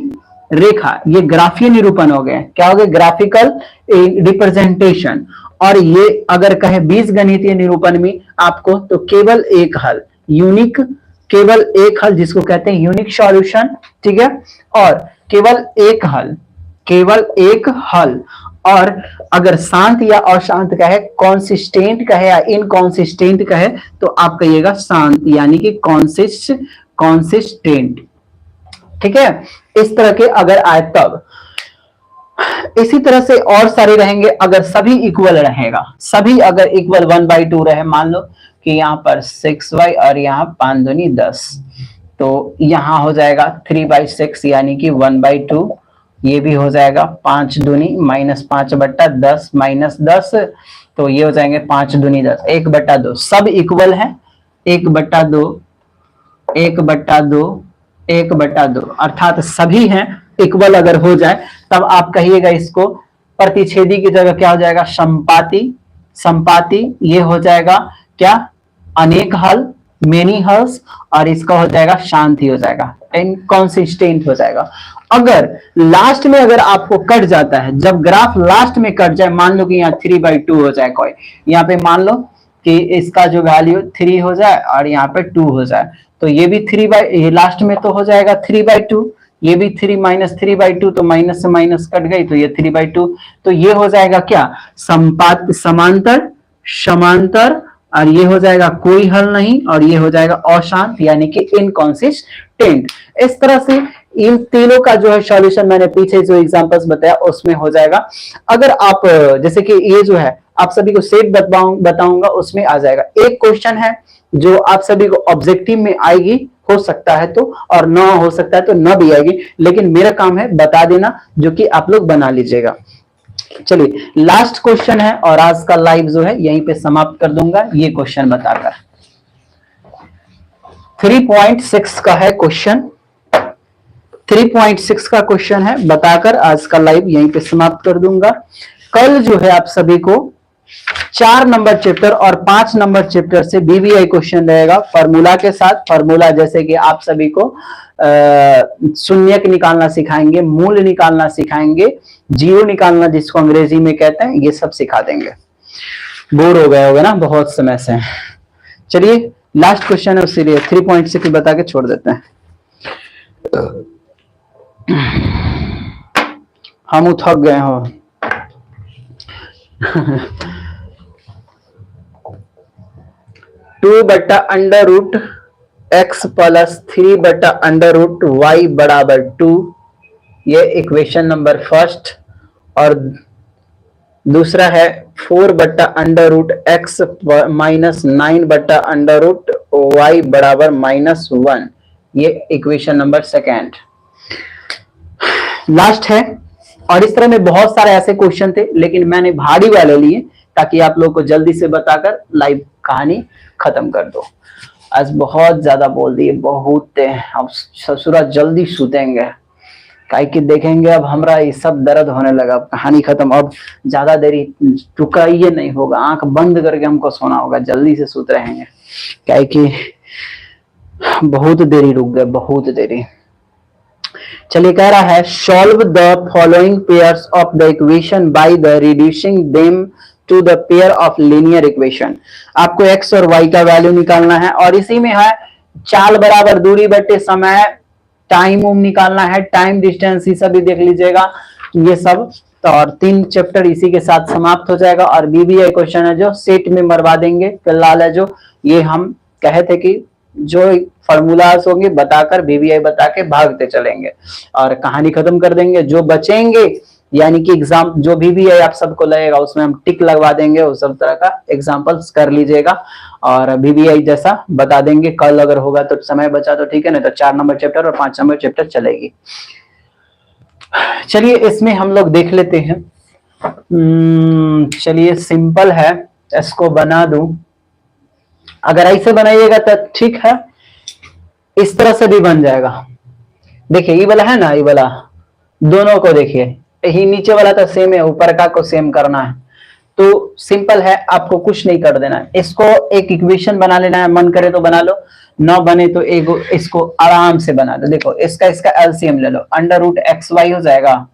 रेखा। ये ग्राफीय निरूपण हो गया, क्या हो गया, ग्राफिकल रिप्रेजेंटेशन। और ये अगर कहे बीजगणितीय निरूपण में आपको तो केवल एक हल, यूनिक, केवल एक हल जिसको कहते हैं यूनिक सॉल्यूशन, ठीक है। और केवल एक हल, केवल एक हल। और अगर शांत या अशांत कहे, कॉन्सिस्टेंट कहे या इनकॉन्सिस्टेंट कहे तो आप कहिएगा शांत, यानी कि कॉन्सिस्टेंट, ठीक है। इस तरह के अगर आए तब। इसी तरह से और सारे रहेंगे, अगर सभी इक्वल रहेगा, सभी अगर इक्वल 1/2 रहे, मान लो कि यहाँ पर 6y और यहाँ 5 दूनी 10, तो यहाँ हो जाएगा 3/6 यानी कि 1/2। ये भी हो जाएगा 5 दूनी -5/10 -10, तो ये हो जाएंगे 5 दूनी 10, 1/2। सब इक्वल है, 1/2 1/2 1/2, अर्थात सभी हैं इक्वल। अगर हो जाए तब आप कहिएगा इसको प्रतिच्छेदी की जगह क्या हो जाएगा, संपाती, संपाती। ये हो जाएगा क्या, अनेक हल, मेनी हल्स। और इसका हो जाएगा शांति हो जाएगा, इनकॉन्सिस्टेंट हो जाएगा। अगर लास्ट में अगर आपको कट जाता है, जब ग्राफ लास्ट में कट जाए, मान लो कि यहाँ 3/2 हो जाए, कोई यहाँ पे मान लो कि इसका जो वैल्यू 3 हो जाए और यहाँ पे 2 हो जाए, तो ये भी ये लास्ट में तो हो जाएगा 3/2, ये भी 3 तो माइनस से माइनस कट गई तो ये 3/2। तो ये हो जाएगा क्या, समांतर, समांतर। और ये हो जाएगा कोई हल नहीं, और ये हो जाएगा अशांत यानी कि इनकॉन्सिस्टेंट। इस तरह से इन तीनों का जो है सॉल्यूशन मैंने पीछे जो एग्जांपल्स बताया उसमें हो जाएगा। अगर आप जैसे कि ये जो है आप सभी को सेट बताऊंगा उसमें आ जाएगा। एक क्वेश्चन है जो आप सभी को ऑब्जेक्टिव में आएगी, हो सकता है तो, और ना हो सकता है तो ना भी आएगी, लेकिन मेरा काम है बता देना, जो कि आप लोग बना लीजिएगा। चलिए लास्ट क्वेश्चन है और आज का लाइव जो है यहीं पे समाप्त कर दूंगा, ये क्वेश्चन बताकर। 3.6 का है क्वेश्चन, 3.6 का क्वेश्चन है, बताकर आज का लाइव यहीं पे समाप्त कर दूंगा। कल जो है आप सभी को 4 नंबर चैप्टर और 5 नंबर चैप्टर से बीबीआई क्वेश्चन रहेगा फॉर्मूला के साथ। फॉर्मूला जैसे कि आप सभी को शून्यक निकालना सिखाएंगे, मूल निकालना सिखाएंगे, जीरो निकालना जिसको अंग्रेजी में कहते हैं, ये सब सिखा देंगे। बोर हो गए होगा ना बहुत समय से। चलिए लास्ट क्वेश्चन है, उसीलिए 3.6 बता के छोड़ देते हैं। हम थक गए हो। 2/√x प्लस 3/√y बराबर 2, ये इक्वेशन नंबर फर्स्ट। और दूसरा है 4/√x माइनस 9/√y बराबर -1, ये इक्वेशन नंबर सेकेंड। लास्ट है, और इस तरह में बहुत सारे ऐसे क्वेश्चन थे, लेकिन मैंने भारी वाले लिए ताकि आप लोग को जल्दी से बताकर लाइव कहानी खत्म कर दो। आज बहुत ज्यादा बोल दिए, बहुत अब ससुरा जल्दी सुतेंगे, काहे कि देखेंगे अब हमरा ये सब दर्द होने लगा, अब कहानी खत्म, अब ज्यादा देरी टुकाइए नहीं होगा, आंख बंद करके हमको सोना होगा, जल्दी से सुत रहेंगे, काहे कि बहुत देरी रुक गए, बहुत देरी। चलिए कह रहा है solve the following pairs of the equation by the reducing them to the pair of linear equation. आपको x और y का वैल्यू निकालना है, और इसी में है चाल बराबर दूरी बटे समय, टाइम निकालना है, टाइम डिस्टेंस, ये सब भी देख लीजिएगा ये सब। तो और 3 चैप्टर इसी के साथ समाप्त हो जाएगा। और बीबीआई क्वेश्चन है जो सेट में मरवा देंगे फिलहाल है जो, ये हम कहे थे कि जो फॉर्मूलाज होंगे बताकर बीबीआई बता के भागते चलेंगे और कहानी खत्म कर देंगे। जो बचेंगे यानी कि एग्जाम जो बीबीआई आप सबको लगेगा उसमें हम टिक लगवा देंगे, उस सब तरह का एग्जाम्पल्स कर लीजिएगा और बीबीआई जैसा बता देंगे। कल अगर होगा तो समय बचा तो ठीक है, नहीं तो 4 नंबर चैप्टर और 5 नंबर चैप्टर चलेगी। चलिए इसमें हम लोग देख लेते हैं। चलिए सिंपल है, इसको बना दूं, अगर ऐसे बनाइएगा तो ठीक है, इस तरह से भी बन जाएगा। देखिए ये वाला है ना, ये वाला दोनों को देखिए, यही नीचे वाला तो सेम है, ऊपर का को सेम करना है। तो सिंपल है, आपको कुछ नहीं कर देना है, इसको एक इक्वेशन बना लेना है, मन करे तो बना लो, ना बने तो एक इसको आराम से बना दो। देखो इसका एलसीएम ले लो, √xy हो जाएगा।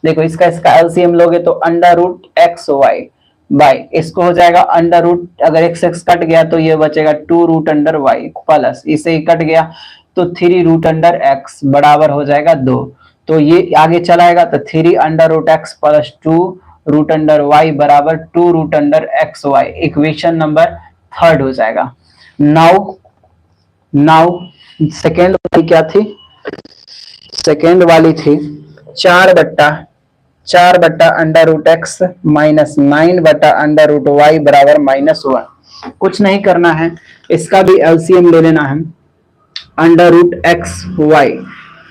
देखो इसका एलसीएम लोगे तो √xy बाय इसको हो जाएगा अगर x कट गया तो ये बचेगा 2√y प्लस इसे ही कट गया तो 3√x बराबर हो जाएगा 2। तो ये आगे चलाएगा तो 3√x प्लस 2√y बराबर 2√xy, इक्वेशन नंबर थर्ड हो जाएगा। नाउ सेकेंड वाली क्या थी? सेकेंड वाली थी 4/√x माइनस 9/√y बराबर -1। कुछ नहीं करना है, इसका भी एलसीएम ले लेना है, √xy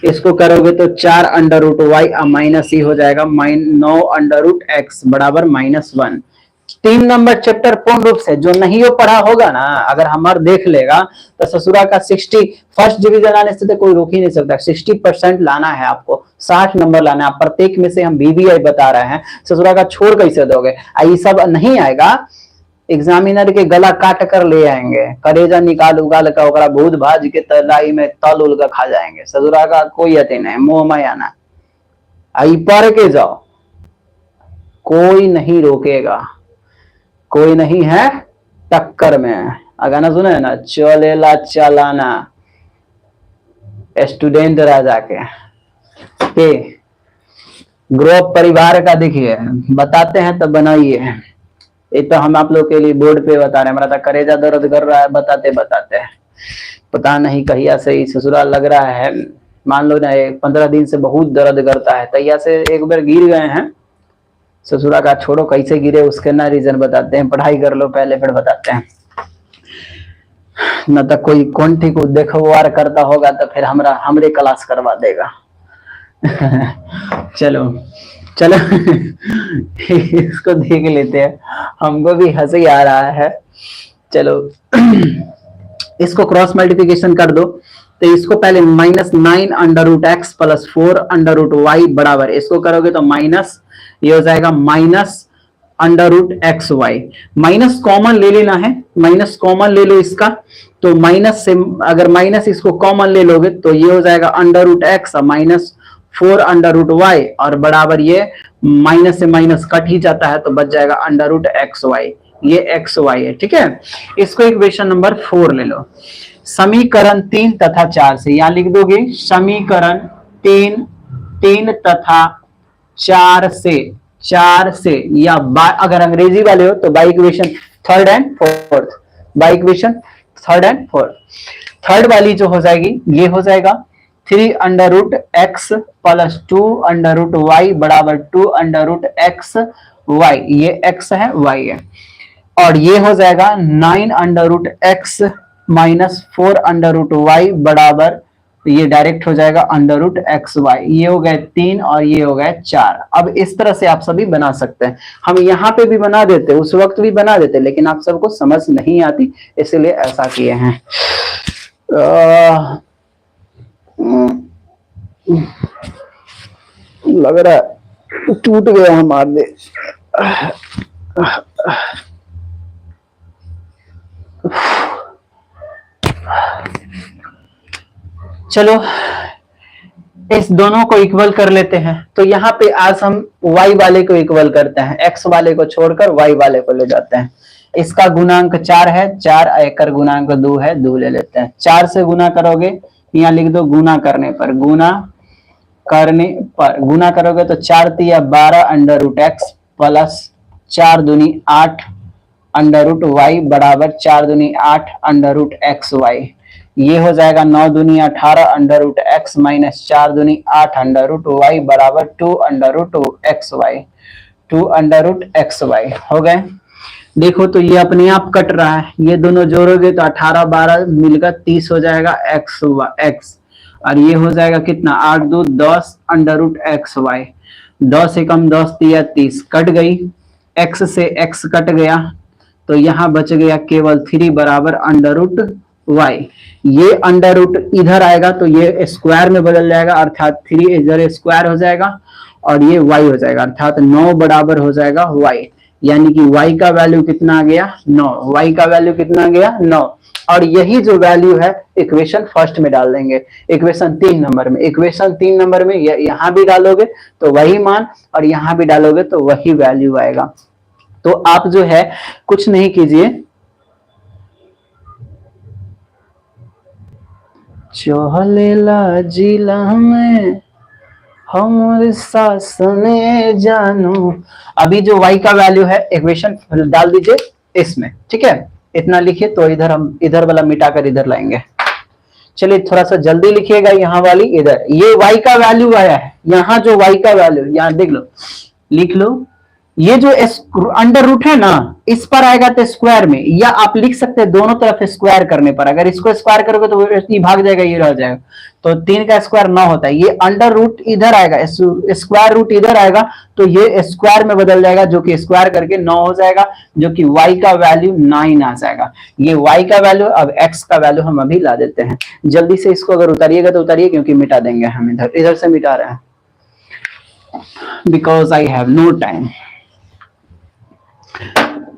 इसको करोगे तो 4√y माइनस ही हो जाएगा 9√x बराबर -1। 3 नंबर चैप्टर पूर्ण रूप से जो नहीं हो पढ़ा होगा ना, अगर हमार देख लेगा तो ससुरा का 60 फर्स्ट डिवीजन आने से तो कोई रोक ही नहीं सकता। 60% लाना है आपको, 60 नंबर लाना है। प्रत्येक में से हम बीबीआई बता रहे हैं, ससुरा का छोड़ कैसे दोगे? ये सब नहीं आएगा, एग्जामिनर के गला काट कर ले आएंगे, करेजा निकाल उगाल का ओकरा भूत भाज के तलाई में तल उल का खा जाएंगे। ससुरा का कोई अति नहीं, मोह मायाना आई पढ़ के जाओ, कोई नहीं रोकेगा, कोई नहीं है टक्कर में। गाना सुने ना, चलेला चलाना स्टूडेंट राजा के ग्रुप परिवार का देखिए बताते हैं तो बनाइए। ये तो हम आप लोग के लिए बोर्ड पे बता रहे हैं, हमारा तो करेजा दर्द कर रहा है बताते बताते। पता नहीं कहिया से ही ससुराल लग रहा है, मान लो ना 15 दिन से बहुत दर्द करता है, तैया से एक बार गिर गए हैं ससुरा का, छोड़ो कैसे गिरे उसके ना रीजन बताते हैं, पढ़ाई कर लो पहले फिर बताते हैं। न तो कोई कौन ठीक देखवार करता होगा तो फिर हमरे क्लास करवा देगा। चलो चलो इसको देख लेते हैं, हमको भी हंसी आ रहा है। चलो इसको क्रॉस मल्टीप्लिकेशन कर दो, तो इसको पहले -9√x प्लस 4√y बराबर, इसको करोगे तो माइनस ये हो जाएगा -√xy। माइनस कॉमन ले लेना है, माइनस कॉमन ले लो इसका, तो माइनस से अगर माइनस इसको कॉमन ले लोगे तो ये हो जाएगा √x माइनस 4√y और बराबर ये माइनस से माइनस कट ही जाता है तो बच जाएगा √xy, ये xy है, ठीक है। इसको इक्वेशन नंबर 4 ले लो। समीकरण 3 तथा 4 से, यहां लिख दोगे समीकरण 3 तथा 4 से या अगर अंग्रेजी वाले हो तो by equation 3rd and 4th, by equation third and fourth. Third वाली जो हो जाएगी ये हो जाएगा 3 under root x plus 2 under root y बराबर 2 अंडर रूट एक्स वाई, ये x है y है, और ये हो जाएगा 9 under root x minus 4 under root y बराबर, ये डायरेक्ट हो जाएगा अंडर रूट एक्स वाई, ये हो गए 3 और ये हो गए 4। अब इस तरह से आप सभी बना सकते हैं, हम यहाँ पे भी बना देते, उस वक्त भी बना देते, लेकिन आप सबको समझ नहीं आती इसलिए ऐसा किए हैं। लग रहा है टूट गया हमारे। चलो इस दोनों को इक्वल कर लेते हैं। तो यहाँ पे आज हम y वाले को इक्वल करते हैं, x वाले को छोड़कर y वाले को ले जाते हैं। इसका गुणांक 4 है, 4 एकर गुणांक 2 है, 2 ले लेते हैं। 4 से गुना करोगे, यहाँ लिख दो गुना करने पर, गुना करोगे तो 4 तिया 12 अंडर रूट एक्स प्लस 4 दूनी 8 अंडर रूट वाई बराबर 4 दूनी 8 अंडर रूट एक्स वाई, ये हो जाएगा 9 दूनी 18 अंडर रूट एक्स माइनस 4 दूनी 8 अंडर रूट वाई बराबर 2 under root x y, 2 under root x y हो गए। देखो तो ये अपने आप कट रहा है, ये दोनों जोड़ोगे तो 18 12 मिलकर 30 हो जाएगा एक्स, और ये हो जाएगा कितना 8 2 10 अंडर रूट एक्स वाई, 10 से कम 10 दिया 30, कट गई, x से x कट गया तो यहाँ बच गया केवल 3 बराबर अंडर रूट वाई। ये अंडर रूट इधर आएगा तो ये स्क्वायर में बदल जाएगा, अर्थात 3 इधर स्क्वायर हो जाएगा और ये y हो जाएगा, अर्थात 9 बराबर हो जाएगा y, यानी कि y का वैल्यू कितना आ गया 9, y का वैल्यू कितना आ गया 9। और यही जो वैल्यू है इक्वेशन फर्स्ट में डाल देंगे, इक्वेशन 3 नंबर में, इक्वेशन 3 नंबर में यहाँ भी डालोगे तो वही मान और यहाँ भी डालोगे तो वही वैल्यू आएगा। तो आप जो है कुछ नहीं कीजिए, चलेला जिला में हमारे सासने जानू, अभी जो y का वैल्यू है इक्वेशन डाल दीजिए इसमें, ठीक है, इतना लिखिए तो इधर हम इधर वाला मिटाकर इधर लाएंगे। चलिए थोड़ा सा जल्दी लिखिएगा, यहाँ वाली इधर, ये y का वैल्यू आया है, यहाँ जो y का वैल्यू यहाँ देख लो, लिख लो, ये जो अंडर रूट है ना इस पर आएगा तो स्क्वायर में, या आप लिख सकते हैं दोनों तरफ स्क्वायर करने पर, अगर इसको स्क्वायर करोगे तो ये भाग जाएगा, ये रह जाएगा, तो 3 का स्क्वायर 9 होता है, ये अंडर रूट इधर आएगा, स्क्वायर रूट इधर आएगा तो ये स्क्वायर में बदल जाएगा, जो कि स्क्वायर करके 9 हो जाएगा, जो कि y का वैल्यू 9 आ जाएगा। ये y का वैल्यू, अब x का वैल्यू हम अभी ला देते हैं, जल्दी से इसको अगर उतारिएगा तो उतारिए, क्योंकि मिटा देंगे हम, इधर से मिटा रहे हैं, because I have no time.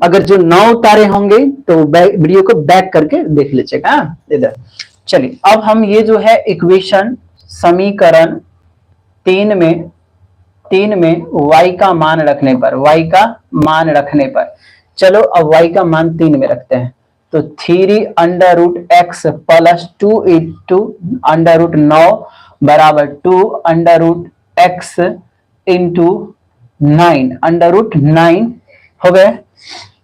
अगर जो 9 उतारे होंगे तो वीडियो को बैक करके देख लीजिएगा इधर। चलिए अब हम ये जो है इक्वेशन समीकरण 3 में y का मान रखने पर, चलो अब y का मान 3 में रखते हैं, तो 3 under root x plus 2 into under root 9 बराबर 2 under root x into 9 under root 9 हो गए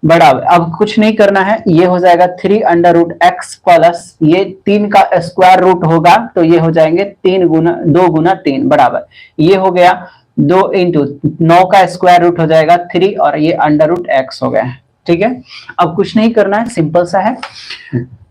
बराबर। अब कुछ नहीं करना है, ये हो जाएगा 3 अंडर रूट एक्स प्लस ये 3 का स्क्वायर रूट होगा तो ये हो जाएंगे 2 गुना 3 बराबर, ये हो गया 2 इंटू 9 का स्क्वायर रूट हो जाएगा 3 और ये अंडर रूट एक्स हो गया, ठीक है। अब कुछ नहीं करना है, सिंपल सा है,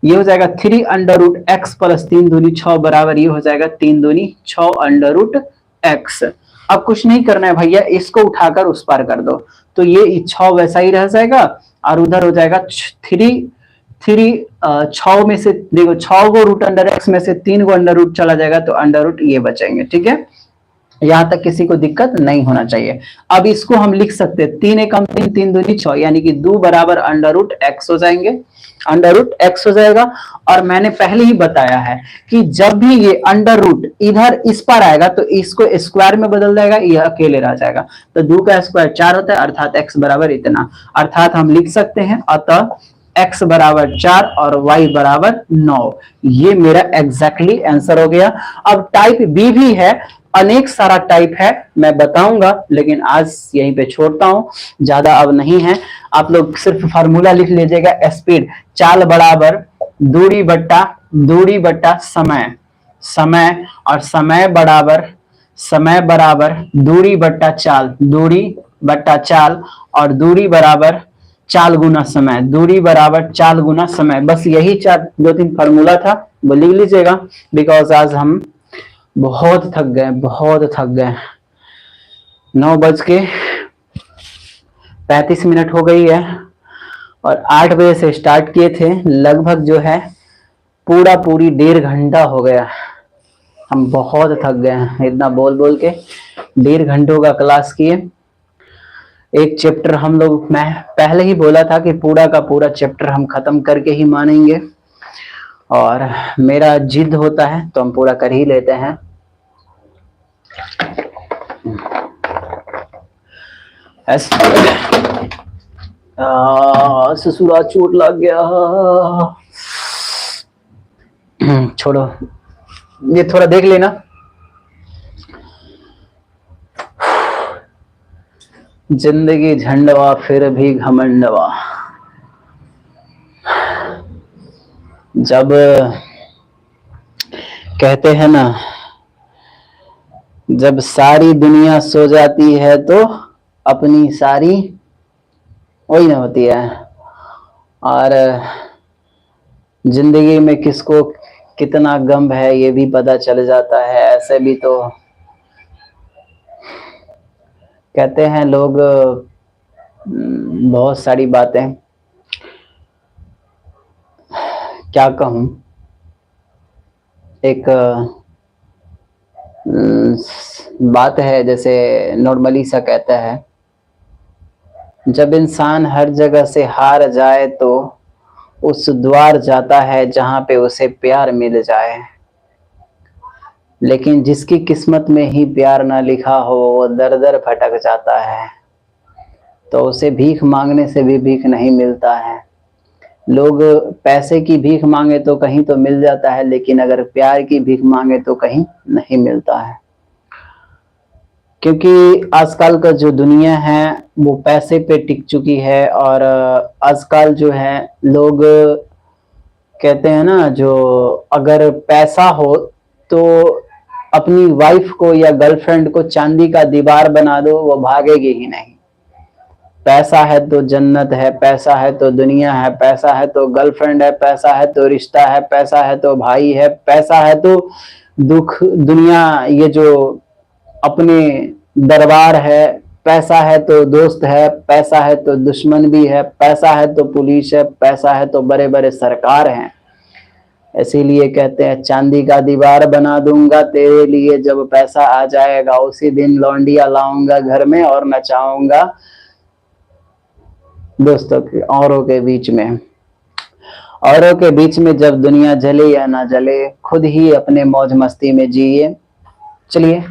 ये हो जाएगा 3 अंडर रूट एक्स प्लस 3 दूनी 6 बराबर, ये हो जाएगा 3 दूनी 6 अंडर रूट एक्स। अब कुछ नहीं करना है भैया, इसको उठाकर उस पार कर दो तो ये 6 वैसा ही रह जाएगा और उधर हो जाएगा 6 में से देखो 6 को रूट अंडर एक्स में से 3 को अंडर रूट चला जाएगा तो अंडर रूट ये बचेंगे, ठीक है, यहां तक किसी को दिक्कत नहीं होना चाहिए। अब इसको हम लिख सकते हैं 3 एकम 3 3 दूनी 6 यानी कि 2 बराबर अंडर रूट एक्स हो जाएंगे, अंडर रूट एक्स हो जाएगा। और मैंने पहले ही बताया है कि जब भी ये अंडर रूट इधर इस पर आएगा तो इसको स्क्वायर में बदल जाएगा, ये अकेले रह जाएगा, तो 2 का स्क्वायर 4 होता है, अर्थात x बराबर इतना, अर्थात हम लिख सकते हैं अतः x बराबर 4 और y बराबर 9, ये मेरा एग्जैक्टली आंसर हो गया। अब टाइप बी भी है अनेक सारा टाइप है, मैं बताऊंगा, लेकिन आज यहीं पे छोड़ता हूं, ज्यादा अब नहीं है। आप लोग सिर्फ फार्मूला लिख लीजिएगा, स्पीड, चाल बराबर दूरी बट्टा समय, समय और समय बराबर दूरी बट्टा चाल, दूरी बट्टा चाल, और दूरी बराबर चाल गुना समय, दूरी बराबर चाल गुना समय। बस यही चार दो तीन फार्मूला था, वो लिख लीजिएगा, बिकॉज आज हम बहुत थक गए। 9:35 हो गई है और 8 बजे से स्टार्ट किए थे, लगभग जो है पूरी 1.5 घंटा हो गया। हम बहुत थक गए हैं, इतना बोल बोल के 1.5 घंटों का क्लास किए। एक चैप्टर हम लोग, मैं पहले ही बोला था कि पूरा का पूरा चैप्टर हम खत्म करके ही मानेंगे, और मेरा जिद होता है तो हम पूरा कर ही लेते हैं। ससुरा चोट लग गया, छोड़ो, ये थोड़ा देख लेना। जिंदगी झंडवा फिर भी घमंडवा। जब कहते हैं ना, जब सारी दुनिया सो जाती है तो अपनी सारी वही ना होती है, और जिंदगी में किसको कितना गम है ये भी पता चल जाता है। ऐसे भी तो कहते हैं लोग बहुत सारी बातें, क्या कहूं, एक बात है, जैसे नॉर्मली सा कहता है, जब इंसान हर जगह से हार जाए तो उस द्वार जाता है जहां पे उसे प्यार मिल जाए, लेकिन जिसकी किस्मत में ही प्यार ना लिखा हो वो दर दर भटक जाता है, तो उसे भीख मांगने से भी भीख नहीं मिलता है। लोग पैसे की भीख मांगे तो कहीं तो मिल जाता है, लेकिन अगर प्यार की भीख मांगे तो कहीं नहीं मिलता है। क्योंकि आजकल का जो दुनिया है वो पैसे पे टिक चुकी है, और आजकल जो है लोग कहते हैं ना, जो अगर पैसा हो तो अपनी वाइफ को या गर्लफ्रेंड को चांदी का दीवार बना दो, वो भागेगी ही नहीं। पैसा है तो जन्नत है, पैसा है तो दुनिया है, पैसा है तो गर्लफ्रेंड है, पैसा है तो रिश्ता है, पैसा है तो भाई है, पैसा है तो दुख दुनिया, ये जो अपने दरबार है, पैसा है तो दोस्त है, पैसा है तो दुश्मन भी है, पैसा है तो पुलिस है, पैसा है तो बड़े बड़े सरकार हैं। इसीलिए कहते हैं चांदी का दीवार बना दूंगा तेरे लिए, जब पैसा आ जाएगा उसी दिन लौंडिया लाऊंगा घर में और नचाऊंगा दोस्तों के औरों के बीच में। औरों के बीच में जब दुनिया जले या ना जले, खुद ही अपने मौज मस्ती में जिए। चलिए,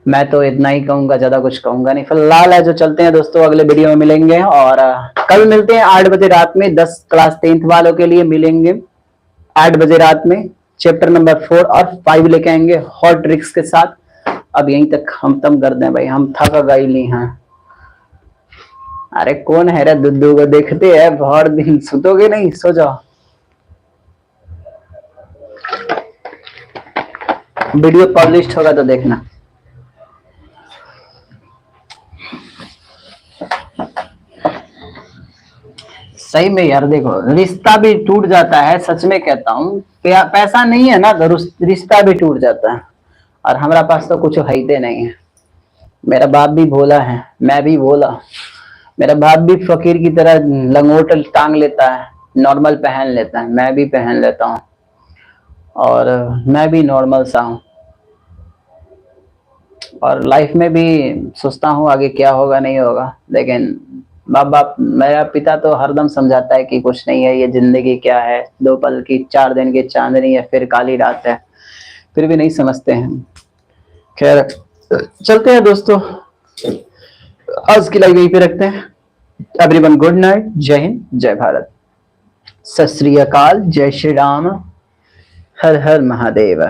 मैं तो इतना ही कहूंगा, ज्यादा कुछ कहूंगा नहीं। फिलहाल है जो चलते हैं दोस्तों, अगले वीडियो में मिलेंगे, और कल मिलते हैं 8 बजे रात में। 10 क्लास 10th वालों के लिए मिलेंगे 8 बजे रात में, चैप्टर नंबर 4 और 5 लेके आएंगे हॉट ट्रिक्स के साथ। अब यहीं तक हम तम कर दें भाई, हम थक गए नहीं हैं। अरे कौन है रे दुद्दू को देखते हैं, बहुत दिन सुतोगे नहीं, सो जाओ। वीडियो पब्लिश होगा तो देखना। सही में यार, देखो रिश्ता भी टूट जाता है, सच में कहता हूँ। पैसा नहीं है ना तो रिश्ता भी टूट जाता है, और हमारा पास तो कुछ है नहीं है। मेरा बाप भी भोला है, मैं भी भोला। मेरा बाप भी फकीर की तरह लंगोट टांग लेता है, नॉर्मल पहन लेता है, मैं भी पहन लेता हूँ, और मैं भी नॉर्मल सा हूँ। और लाइफ में भी सोचता हूँ आगे क्या होगा नहीं होगा, लेकिन बाप मेरा पिता तो हरदम समझाता है कि कुछ नहीं है, ये जिंदगी क्या है, 2 पल की 4 दिन की चांदनी है, फिर काली रात है। फिर भी नहीं समझते हैं। खैर चलते हैं दोस्तों, आज की लाइव यहीं पे रखते हैं। एवरीवन गुड नाइट, जय हिंद, जय भारत, सत श्री अकाल, जय श्री राम, हर हर महादेव।